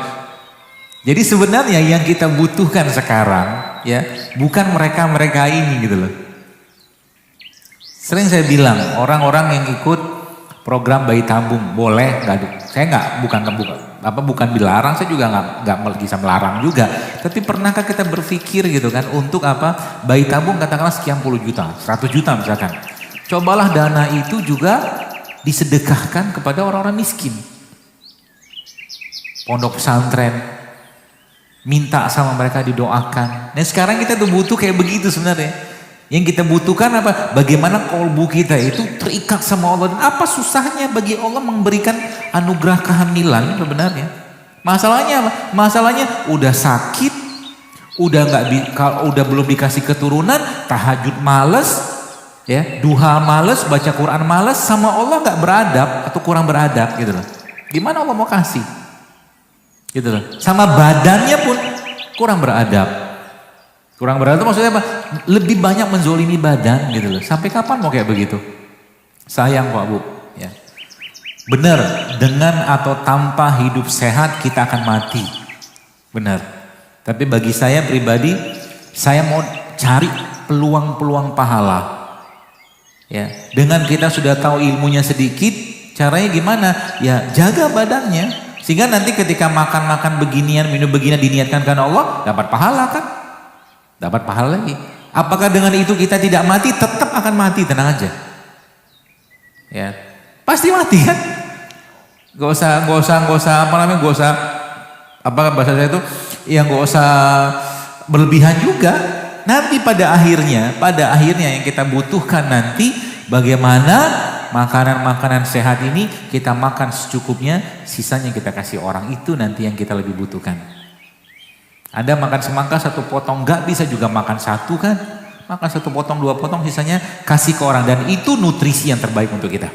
Jadi sebenarnya yang kita butuhkan sekarang, ya, bukan mereka ini gitu loh. Sering saya bilang, orang-orang yang ikut program bayi tabung boleh, saya bukan dilarang, saya juga nggak bisa melarang juga. Tapi pernahkah kita berpikir gitu kan untuk apa? Bayi tabung katakanlah sekian puluh juta, 100 juta misalkan. Cobalah dana itu juga disedekahkan kepada orang-orang miskin. Pondok pesantren, minta sama mereka didoakan. Nah sekarang kita tuh butuh kayak begitu sebenarnya. Yang kita butuhkan apa? Bagaimana kolbu kita itu terikat sama Allah. Dan apa susahnya bagi Allah memberikan anugerah kehamilan sebenarnya? Masalahnya apa? Masalahnya udah sakit, udah belum dikasih keturunan, tahajud males, ya, duha males, baca Quran males, sama Allah nggak beradab atau kurang beradab gitu loh. Gimana Allah mau kasih? Gitu loh. Sama badannya pun kurang beradab. Kurang beradab itu maksudnya apa? Lebih banyak menzolimi badan gitu loh. Sampai kapan mau kayak begitu? Sayang Pak Bu. Ya. Benar, dengan atau tanpa hidup sehat kita akan mati. Benar. Tapi bagi saya pribadi, saya mau cari peluang-peluang pahala. Ya, dengan kita sudah tahu ilmunya sedikit, caranya gimana? Ya, jaga badannya. Sehingga nanti ketika makan-makan beginian, minum beginian diniatkan karena Allah, dapat pahala kan? Dapat pahala lagi. Apakah dengan itu kita tidak mati? Tetap akan mati, tenang aja. Ya, pasti mati kan? Gak usah apa bahasa saya itu? Yang gak usah berlebihan juga. Nanti pada akhirnya yang kita butuhkan nanti bagaimana makanan-makanan sehat ini kita makan secukupnya, sisanya kita kasih orang, itu nanti yang kita lebih butuhkan. Anda makan semangka satu potong, gak bisa juga makan satu kan? Makan satu potong, dua potong, sisanya kasih ke orang. Dan itu nutrisi yang terbaik untuk kita.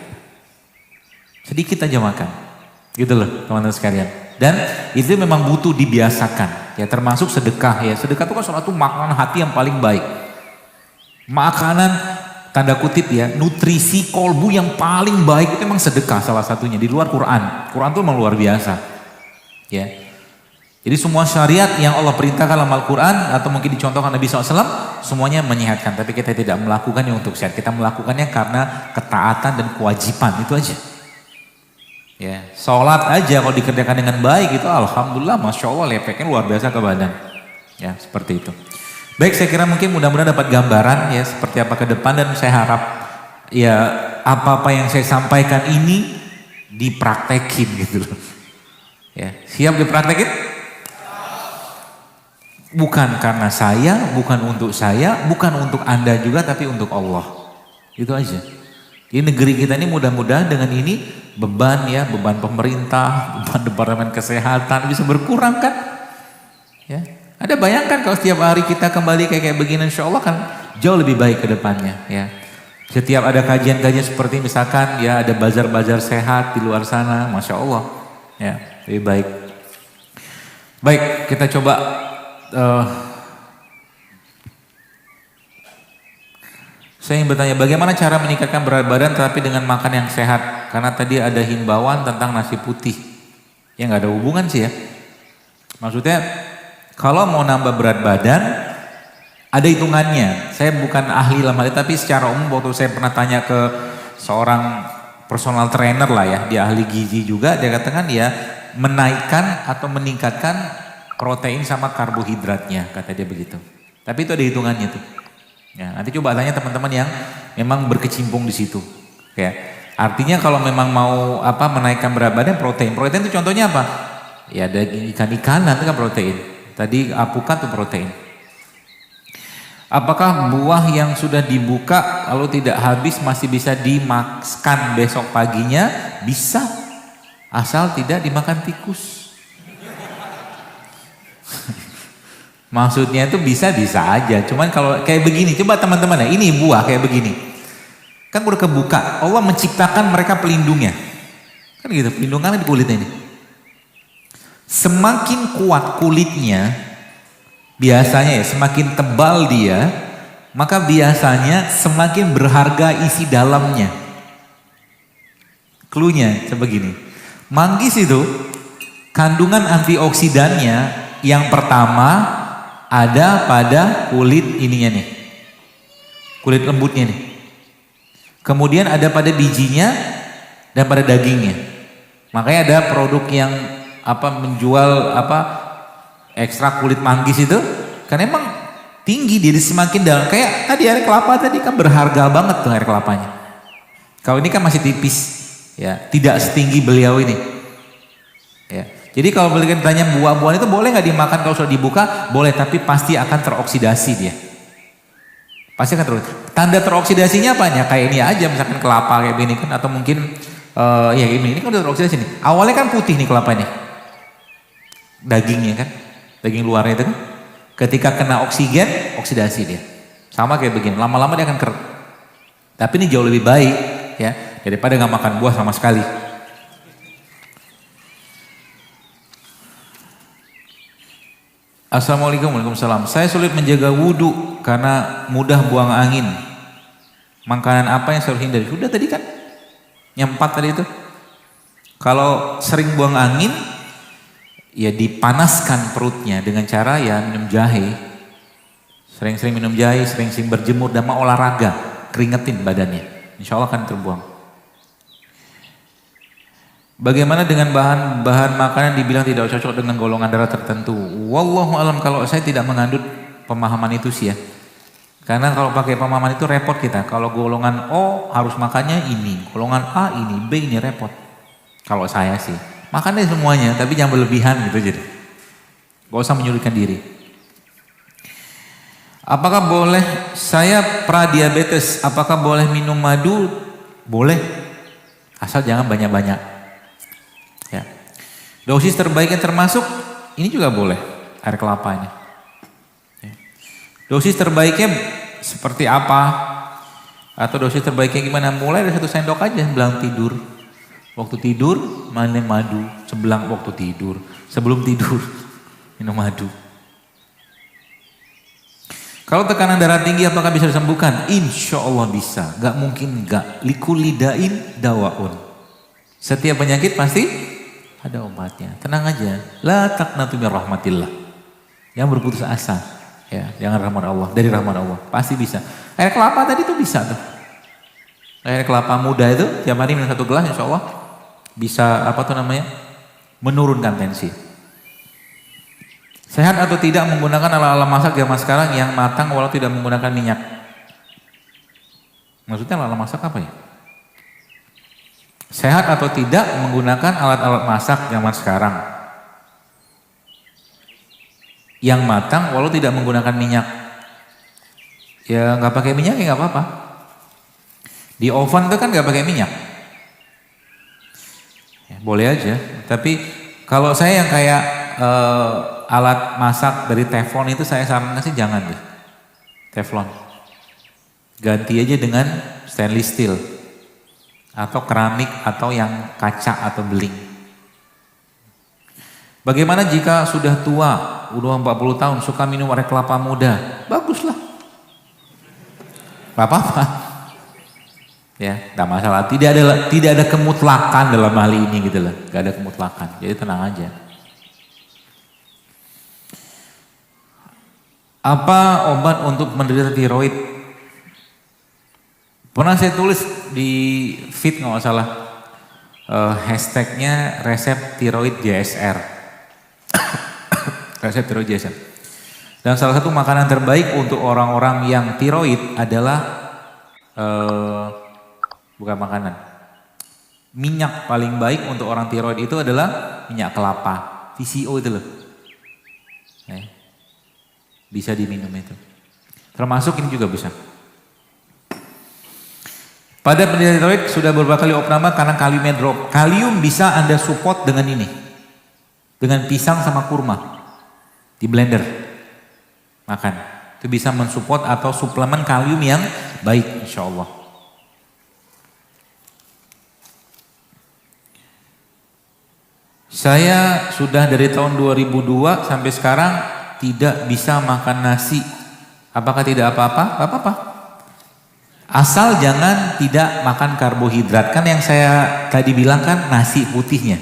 Sedikit aja makan. Gitu loh teman-teman sekalian. Dan itu memang butuh dibiasakan. Ya termasuk sedekah ya. Sedekah itu kan suatu makanan hati yang paling baik. Makanan tanda kutip ya, nutrisi kolbu yang paling baik itu memang sedekah salah satunya. Di luar Quran. Quran itu memang luar biasa. Ya. Jadi semua syariat yang Allah perintahkan dalam Al-Quran atau mungkin dicontohkan Nabi SAW, semuanya menyehatkan. Tapi kita tidak melakukannya untuk sehat. Kita melakukannya karena ketaatan dan kewajiban, itu aja. Ya, sholat aja kalau dikerjakan dengan baik itu alhamdulillah, masya Allah, efeknya luar biasa ke badan. Ya, seperti itu. Baik, saya kira mungkin mudah-mudahan dapat gambaran ya seperti apa ke depan, dan saya harap ya apa-apa yang saya sampaikan ini dipraktekin gitu loh. Ya, siap dipraktekin? Bukan karena saya, bukan untuk saya, bukan untuk Anda juga, tapi untuk Allah. Itu aja. Di negeri kita ini mudah-mudahan dengan ini beban pemerintah, beban Departemen Kesehatan bisa berkurang kan? Ya. Ada bayangkan kalau setiap hari kita kembali kayak begini, insya Allah kan jauh lebih baik ke depannya. Ya. Setiap ada kajian-kajian seperti misalkan ya ada bazar-bazar sehat di luar sana, masya Allah. Ya, lebih baik. Baik, kita coba. Saya ingin bertanya, bagaimana cara meningkatkan berat badan tapi dengan makan yang sehat? Karena tadi ada himbauan tentang nasi putih. Ya nggak ada hubungan sih ya. Maksudnya kalau mau nambah berat badan ada hitungannya. Saya bukan ahli dalam hal itu, tapi secara umum waktu saya pernah tanya ke seorang personal trainer lah ya, dia ahli gizi juga, dia katakan ya menaikkan atau meningkatkan protein sama karbohidratnya, kata dia begitu. Tapi itu ada hitungannya tuh. Ya, nanti coba tanya teman-teman yang memang berkecimpung di situ. Ya, artinya kalau memang mau menaikkan berat badan, protein itu contohnya apa? Ya ada ikan-ikanan itu kan protein. Tadi apukat tuh protein. Apakah buah yang sudah dibuka lalu tidak habis masih bisa dimakan besok paginya? Bisa, asal tidak dimakan tikus. Maksudnya itu bisa-bisa aja. Cuman kalau kayak begini, coba teman-teman ya, ini buah kayak begini. Kan udah kebuka, Allah menciptakan mereka pelindungnya. Kan gitu, pelindungan di kulitnya ini. Semakin kuat kulitnya, biasanya ya, semakin tebal dia, maka biasanya semakin berharga isi dalamnya. Cluenya coba gini. Manggis itu kandungan antioksidannya yang pertama ada pada kulit ininya nih. Kulit lembutnya nih. Kemudian ada pada bijinya dan pada dagingnya. Makanya ada produk yang menjual ekstra kulit manggis itu kan emang tinggi, dia semakin dalam. Kayak tadi air kelapa tadi kan berharga banget tuh air kelapanya. Kalau ini kan masih tipis ya, tidak setinggi beliau ini. Ya. Jadi kalau belikan tanya buah-buahan itu boleh nggak dimakan kalau sudah dibuka? Boleh, tapi pasti akan teroksidasi dia. Pasti akan terus. Tanda teroksidasinya apanya? Kayak ini aja, misalkan kelapa kayak gini kan, atau mungkin ya ini kan udah teroksidasi nih. Awalnya kan putih nih kelapanya, dagingnya kan, daging luarnya itu kan. Ketika kena oksigen, oksidasi dia. Sama kayak begini, lama-lama dia akan kering. Tapi ini jauh lebih baik ya daripada nggak makan buah sama sekali. Assalamualaikum, waalaikumsalam. Saya sulit menjaga wudhu karena mudah buang angin. Makanan apa yang saya harus hindari? Sudah tadi kan, yang 4 tadi itu. Kalau sering buang angin, ya dipanaskan perutnya dengan cara ya minum jahe. Sering-sering minum jahe, sering-sering berjemur, dan mau olahraga, keringetin badannya. Insya Allah akan terbuang. Bagaimana dengan bahan-bahan makanan dibilang tidak cocok dengan golongan darah tertentu? Wallahu alam, kalau saya tidak mengandut pemahaman itu sih ya. Karena kalau pakai pemahaman itu repot kita. Kalau golongan O harus makannya ini, golongan A ini, B ini, repot. Kalau saya sih, makannya semuanya, tapi jangan berlebihan gitu jadi. Gak usah menyulitkan diri. Apakah boleh, saya pradiabetes, apakah boleh minum madu? Boleh, asal jangan banyak-banyak. Ya. Dosis terbaiknya termasuk ini juga boleh, air kelapanya. Ya. Dosis terbaiknya seperti apa? Atau dosis terbaiknya gimana? Mulai dari 1 sendok aja sebelum tidur. Waktu tidur minum madu, waktu tidur, sebelum tidur minum madu. Kalau tekanan darah tinggi apakah bisa disembuhkan? Insya Allah bisa, gak mungkin gak. Likulidain dawaun. Setiap penyakit pasti ada obatnya. Tenang aja. La taqnatu min rahmatillah. Yang berputus asa. Ya, jangan rahmat Allah. Dari rahmat Allah. Pasti bisa. Air kelapa tadi tuh bisa tuh. Air kelapa muda itu tiap hari minum 1 gelas insya Allah bisa menurunkan tensi. Sehat atau tidak menggunakan ala-ala masak zaman sekarang yang matang walau tidak menggunakan minyak? Maksudnya ala-ala masak apa ya? Sehat atau tidak menggunakan alat-alat masak zaman sekarang yang matang walau tidak menggunakan minyak? Ya nggak pakai minyak ya nggak apa-apa. Di oven itu kan nggak pakai minyak. Ya, boleh aja. Tapi kalau saya yang kayak alat masak dari teflon itu saya sarankan sih jangan deh. Teflon. Ganti aja dengan stainless steel. Atau keramik atau yang kaca atau beling. Bagaimana jika sudah tua, udah 40 tahun, suka minum air kelapa muda? Baguslah. Gak apa-apa. Ya, gak masalah. Tidak ada kemutlakan dalam hal ini gitu loh. Gak ada kemutlakan. Jadi tenang aja. Apa obat untuk menderita tiroid? Pernah saya tulis di feed nggak salah, hashtagnya resep tiroid JSR. Resep tiroid JSR. Dan salah satu makanan terbaik untuk orang-orang yang tiroid adalah bukan makanan. Minyak paling baik untuk orang tiroid itu adalah minyak kelapa, TCO itu loh. Bisa diminum itu. Termasuk ini juga bisa. Pada penderita tiroid sudah beberapa kali opname karena kaliumnya drop. Kalium bisa Anda support dengan ini. Dengan pisang sama kurma. Di blender. makan. Itu bisa mensupport atau suplemen kalium yang baik insya Allah. Saya sudah dari tahun 2002 sampai sekarang tidak bisa makan nasi. Apakah tidak apa-apa? Gak apa-apa. Asal jangan tidak makan karbohidrat. Kan yang saya tadi bilang kan nasi putihnya.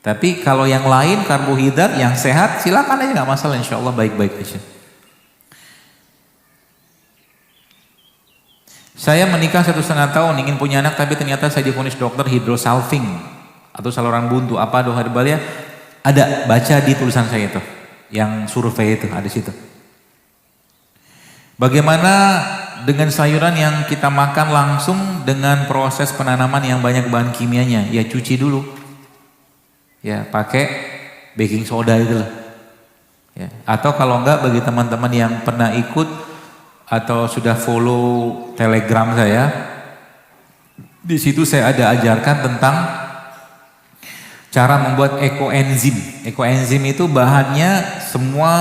Tapi kalau yang lain karbohidrat yang sehat silakan aja, gak masalah, insya Allah baik-baik aja. Saya menikah 1,5 tahun, ingin punya anak tapi ternyata saya divonis dokter hidrosalving atau saluran buntu. Apa doa herbalnya? Ada, baca di tulisan saya itu, yang survei itu ada situ. Bagaimana dengan sayuran yang kita makan langsung dengan proses penanaman yang banyak bahan kimianya? Ya cuci dulu, ya pakai baking soda itu lah. Ya. Atau kalau enggak bagi teman-teman yang pernah ikut atau sudah follow Telegram saya, di situ saya ada ajarkan tentang cara membuat ekoenzim. Ekoenzim itu bahannya semua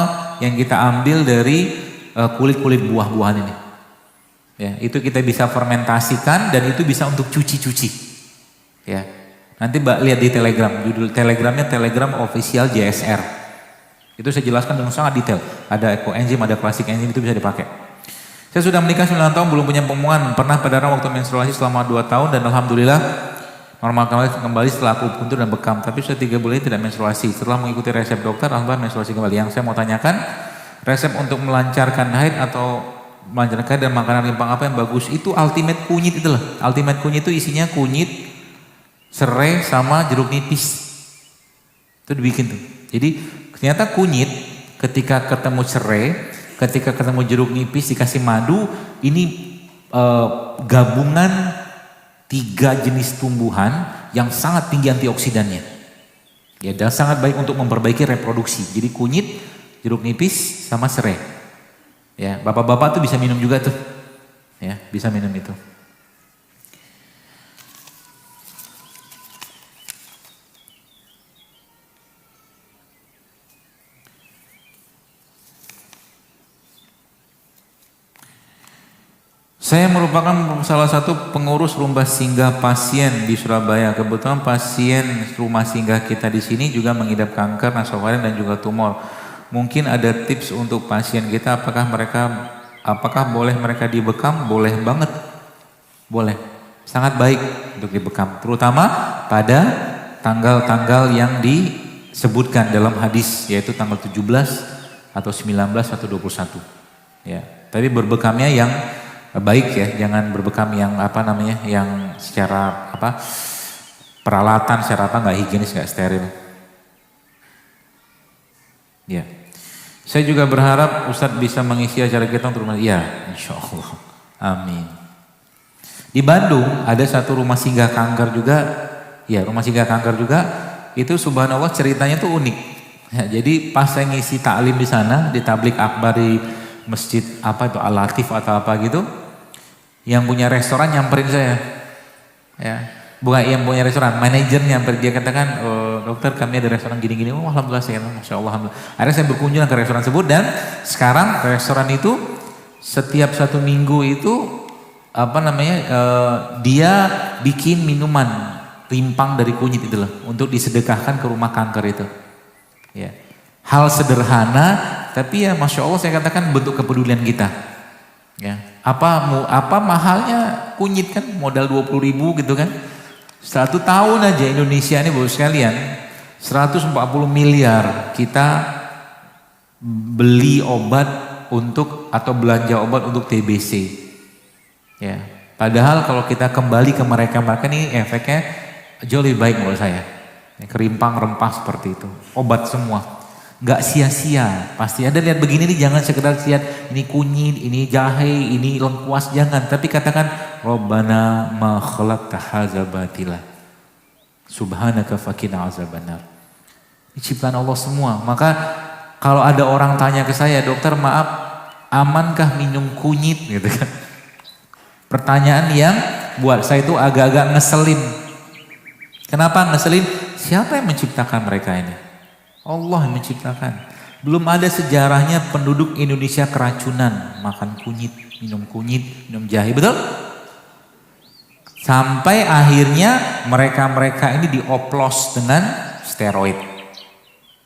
yang kita ambil dari kulit-kulit buah-buahan ini. Ya, itu kita bisa fermentasikan dan itu bisa untuk cuci-cuci. Ya. Nanti Mbak lihat di Telegram, judul Telegramnya Telegram Official JSR. Itu saya jelaskan dengan sangat detail. Ada ekoenzim, ada klasik enzim, itu bisa dipakai. Saya sudah menikah 9 tahun belum punya pembuahan, pernah berdarah waktu menstruasi selama 2 tahun dan alhamdulillah normal kembali setelah akupuntur dan bekam, tapi sudah 3 bulan tidak menstruasi. Setelah mengikuti resep dokter, alhamdulillah menstruasi kembali. Yang saya mau tanyakan, resep untuk melancarkan haid atau melancarkan dan makanan rimpang apa yang bagus? Itu ultimate kunyit itu loh. Ultimate kunyit itu isinya kunyit, serai sama jeruk nipis. Itu dibikin tuh. Jadi ternyata kunyit ketika ketemu serai, ketika ketemu jeruk nipis dikasih madu, ini gabungan 3 jenis tumbuhan yang sangat tinggi antioksidannya. Ya, dan sangat baik untuk memperbaiki reproduksi. Jadi kunyit, jeruk nipis sama serai. Ya, bapak-bapak tuh bisa minum juga tuh. Ya, bisa minum itu. Saya merupakan salah satu pengurus rumah singgah pasien di Surabaya. Kebetulan pasien rumah singgah kita di sini juga mengidap kanker nasofaring dan juga tumor. Mungkin ada tips untuk pasien kita, apakah boleh mereka dibekam? Boleh banget. Boleh. Sangat baik untuk dibekam, terutama pada tanggal-tanggal yang disebutkan dalam hadis, yaitu tanggal 17 atau 19 atau 21. Ya, tapi berbekamnya yang baik ya, jangan berbekam yang yang secara peralatan secara nggak higienis, nggak steril. Ya, saya juga berharap Ustadz bisa mengisi acara kita untuk rumah. Ya, insya Allah, amin. Di Bandung ada satu rumah singgah kanker juga, ya rumah singgah kanker juga. Itu subhanallah ceritanya tuh unik. Ya, jadi pas saya ngisi taklim di sana, di tablik akbar di masjid Al-Latif atau apa gitu. Yang punya restoran nyamperin saya, ya, bukan yang punya restoran, manajer nyamperin, dia katakan, dokter kami ada restoran gini-gini. Oh alhamdulillah, saya masya Allah, alhamdulillah. Akhirnya saya berkunjung ke restoran tersebut dan sekarang restoran itu setiap 1 minggu itu dia bikin minuman rimpang dari kunyit itu loh, untuk disedekahkan ke rumah kanker itu. Ya, hal sederhana tapi ya masya Allah saya katakan bentuk kepedulian kita. Ya, apa mahalnya kunyit kan, modal 20.000 gitu kan. 1 tahun aja Indonesia ini baru sekalian 140 miliar kita beli obat untuk atau belanja obat untuk TBC. Ya, padahal kalau kita kembali ke mereka ini efeknya jauh lebih baik menurut saya. Ya, kerimpang rempah seperti itu, obat semua. Gak sia-sia, pasti ada lihat begini nih, jangan sekedar lihat ini kunyit, ini jahe, ini lengkuas, jangan. Tapi katakan Rabbana ma khalaqta hadza batila subhanaka faqina azabannar. Ini ciptaan Allah semua. Maka kalau ada orang tanya ke saya, dokter maaf, amankah minum kunyit gitu kan? Pertanyaan yang buat saya itu agak-agak ngeselin. Kenapa ngeselin? Siapa yang menciptakan mereka ini? Allah yang menciptakan. Belum ada sejarahnya penduduk Indonesia keracunan, makan kunyit, minum jahe, betul? Sampai akhirnya mereka-mereka ini dioplos dengan steroid.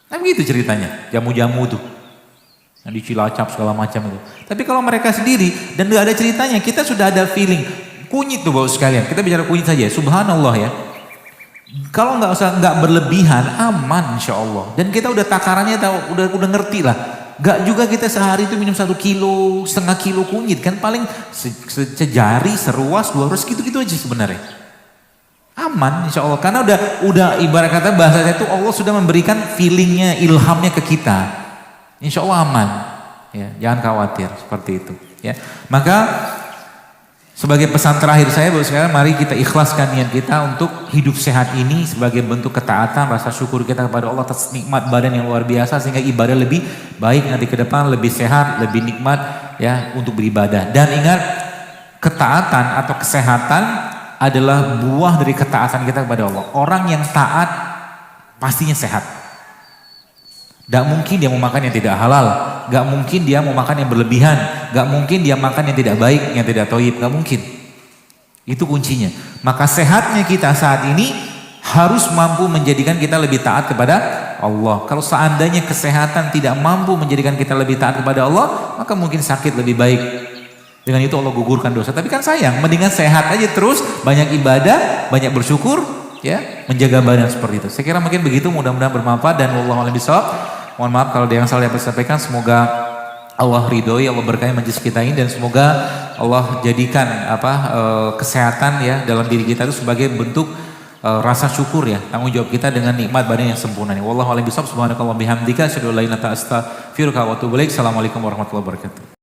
Nah begitu ceritanya, jamu-jamu tuh. Yang di Cilacap segala macam itu. Tapi kalau mereka sendiri dan gak ada ceritanya, kita sudah ada feeling. Kunyit tuh Bapak sekalian, kita bicara kunyit saja, subhanallah ya. Kalau nggak berlebihan, aman insya Allah. Dan kita udah takarannya tahu, udah ngerti lah. Gak juga kita sehari itu minum 1 kilo, setengah kilo kunyit kan paling sejari, seruas, 2 ruas gitu-gitu aja sebenarnya. Aman insya Allah karena udah ibarat kata bahasanya itu Allah sudah memberikan feelingnya, ilhamnya ke kita. Insya Allah aman. Ya, jangan khawatir seperti itu. Ya, maka sebagai pesan terakhir saya bahwa sekarang mari kita ikhlaskan niat kita untuk hidup sehat ini sebagai bentuk ketaatan, rasa syukur kita kepada Allah atas nikmat badan yang luar biasa sehingga ibadah lebih baik nanti ke depan, lebih sehat, lebih nikmat ya untuk beribadah. Dan ingat, ketaatan atau kesehatan adalah buah dari ketaatan kita kepada Allah. Orang yang taat pastinya sehat. Gak mungkin dia mau makan yang tidak halal, gak mungkin dia mau makan yang berlebihan, gak mungkin dia makan yang tidak baik, yang tidak thayyib, gak mungkin. Itu kuncinya. Maka sehatnya kita saat ini harus mampu menjadikan kita lebih taat kepada Allah. Kalau seandainya kesehatan tidak mampu menjadikan kita lebih taat kepada Allah, maka mungkin sakit lebih baik. Dengan itu Allah gugurkan dosa. Tapi kan sayang, mendingan sehat aja terus, banyak ibadah, banyak bersyukur, ya, menjaga badan seperti itu. Saya kira mungkin begitu, mudah-mudahan bermanfaat dan wallahu a'lam bishawab. Mohon maaf kalau ada yang salah yang saya sampaikan. Semoga Allah ridhoi, Allah berkahi majelis kita ini dan semoga Allah jadikan kesehatan ya dalam diri kita itu sebagai bentuk rasa syukur ya, tanggung jawab kita dengan nikmat badan yang sempurna. Wallahu a'lam bishawab. Subhanakallahumma bihamdika asyhadu an la ilaha illa anta astaghfiruka wa atubu ilaik. Assalamualaikum warahmatullahi wabarakatuh.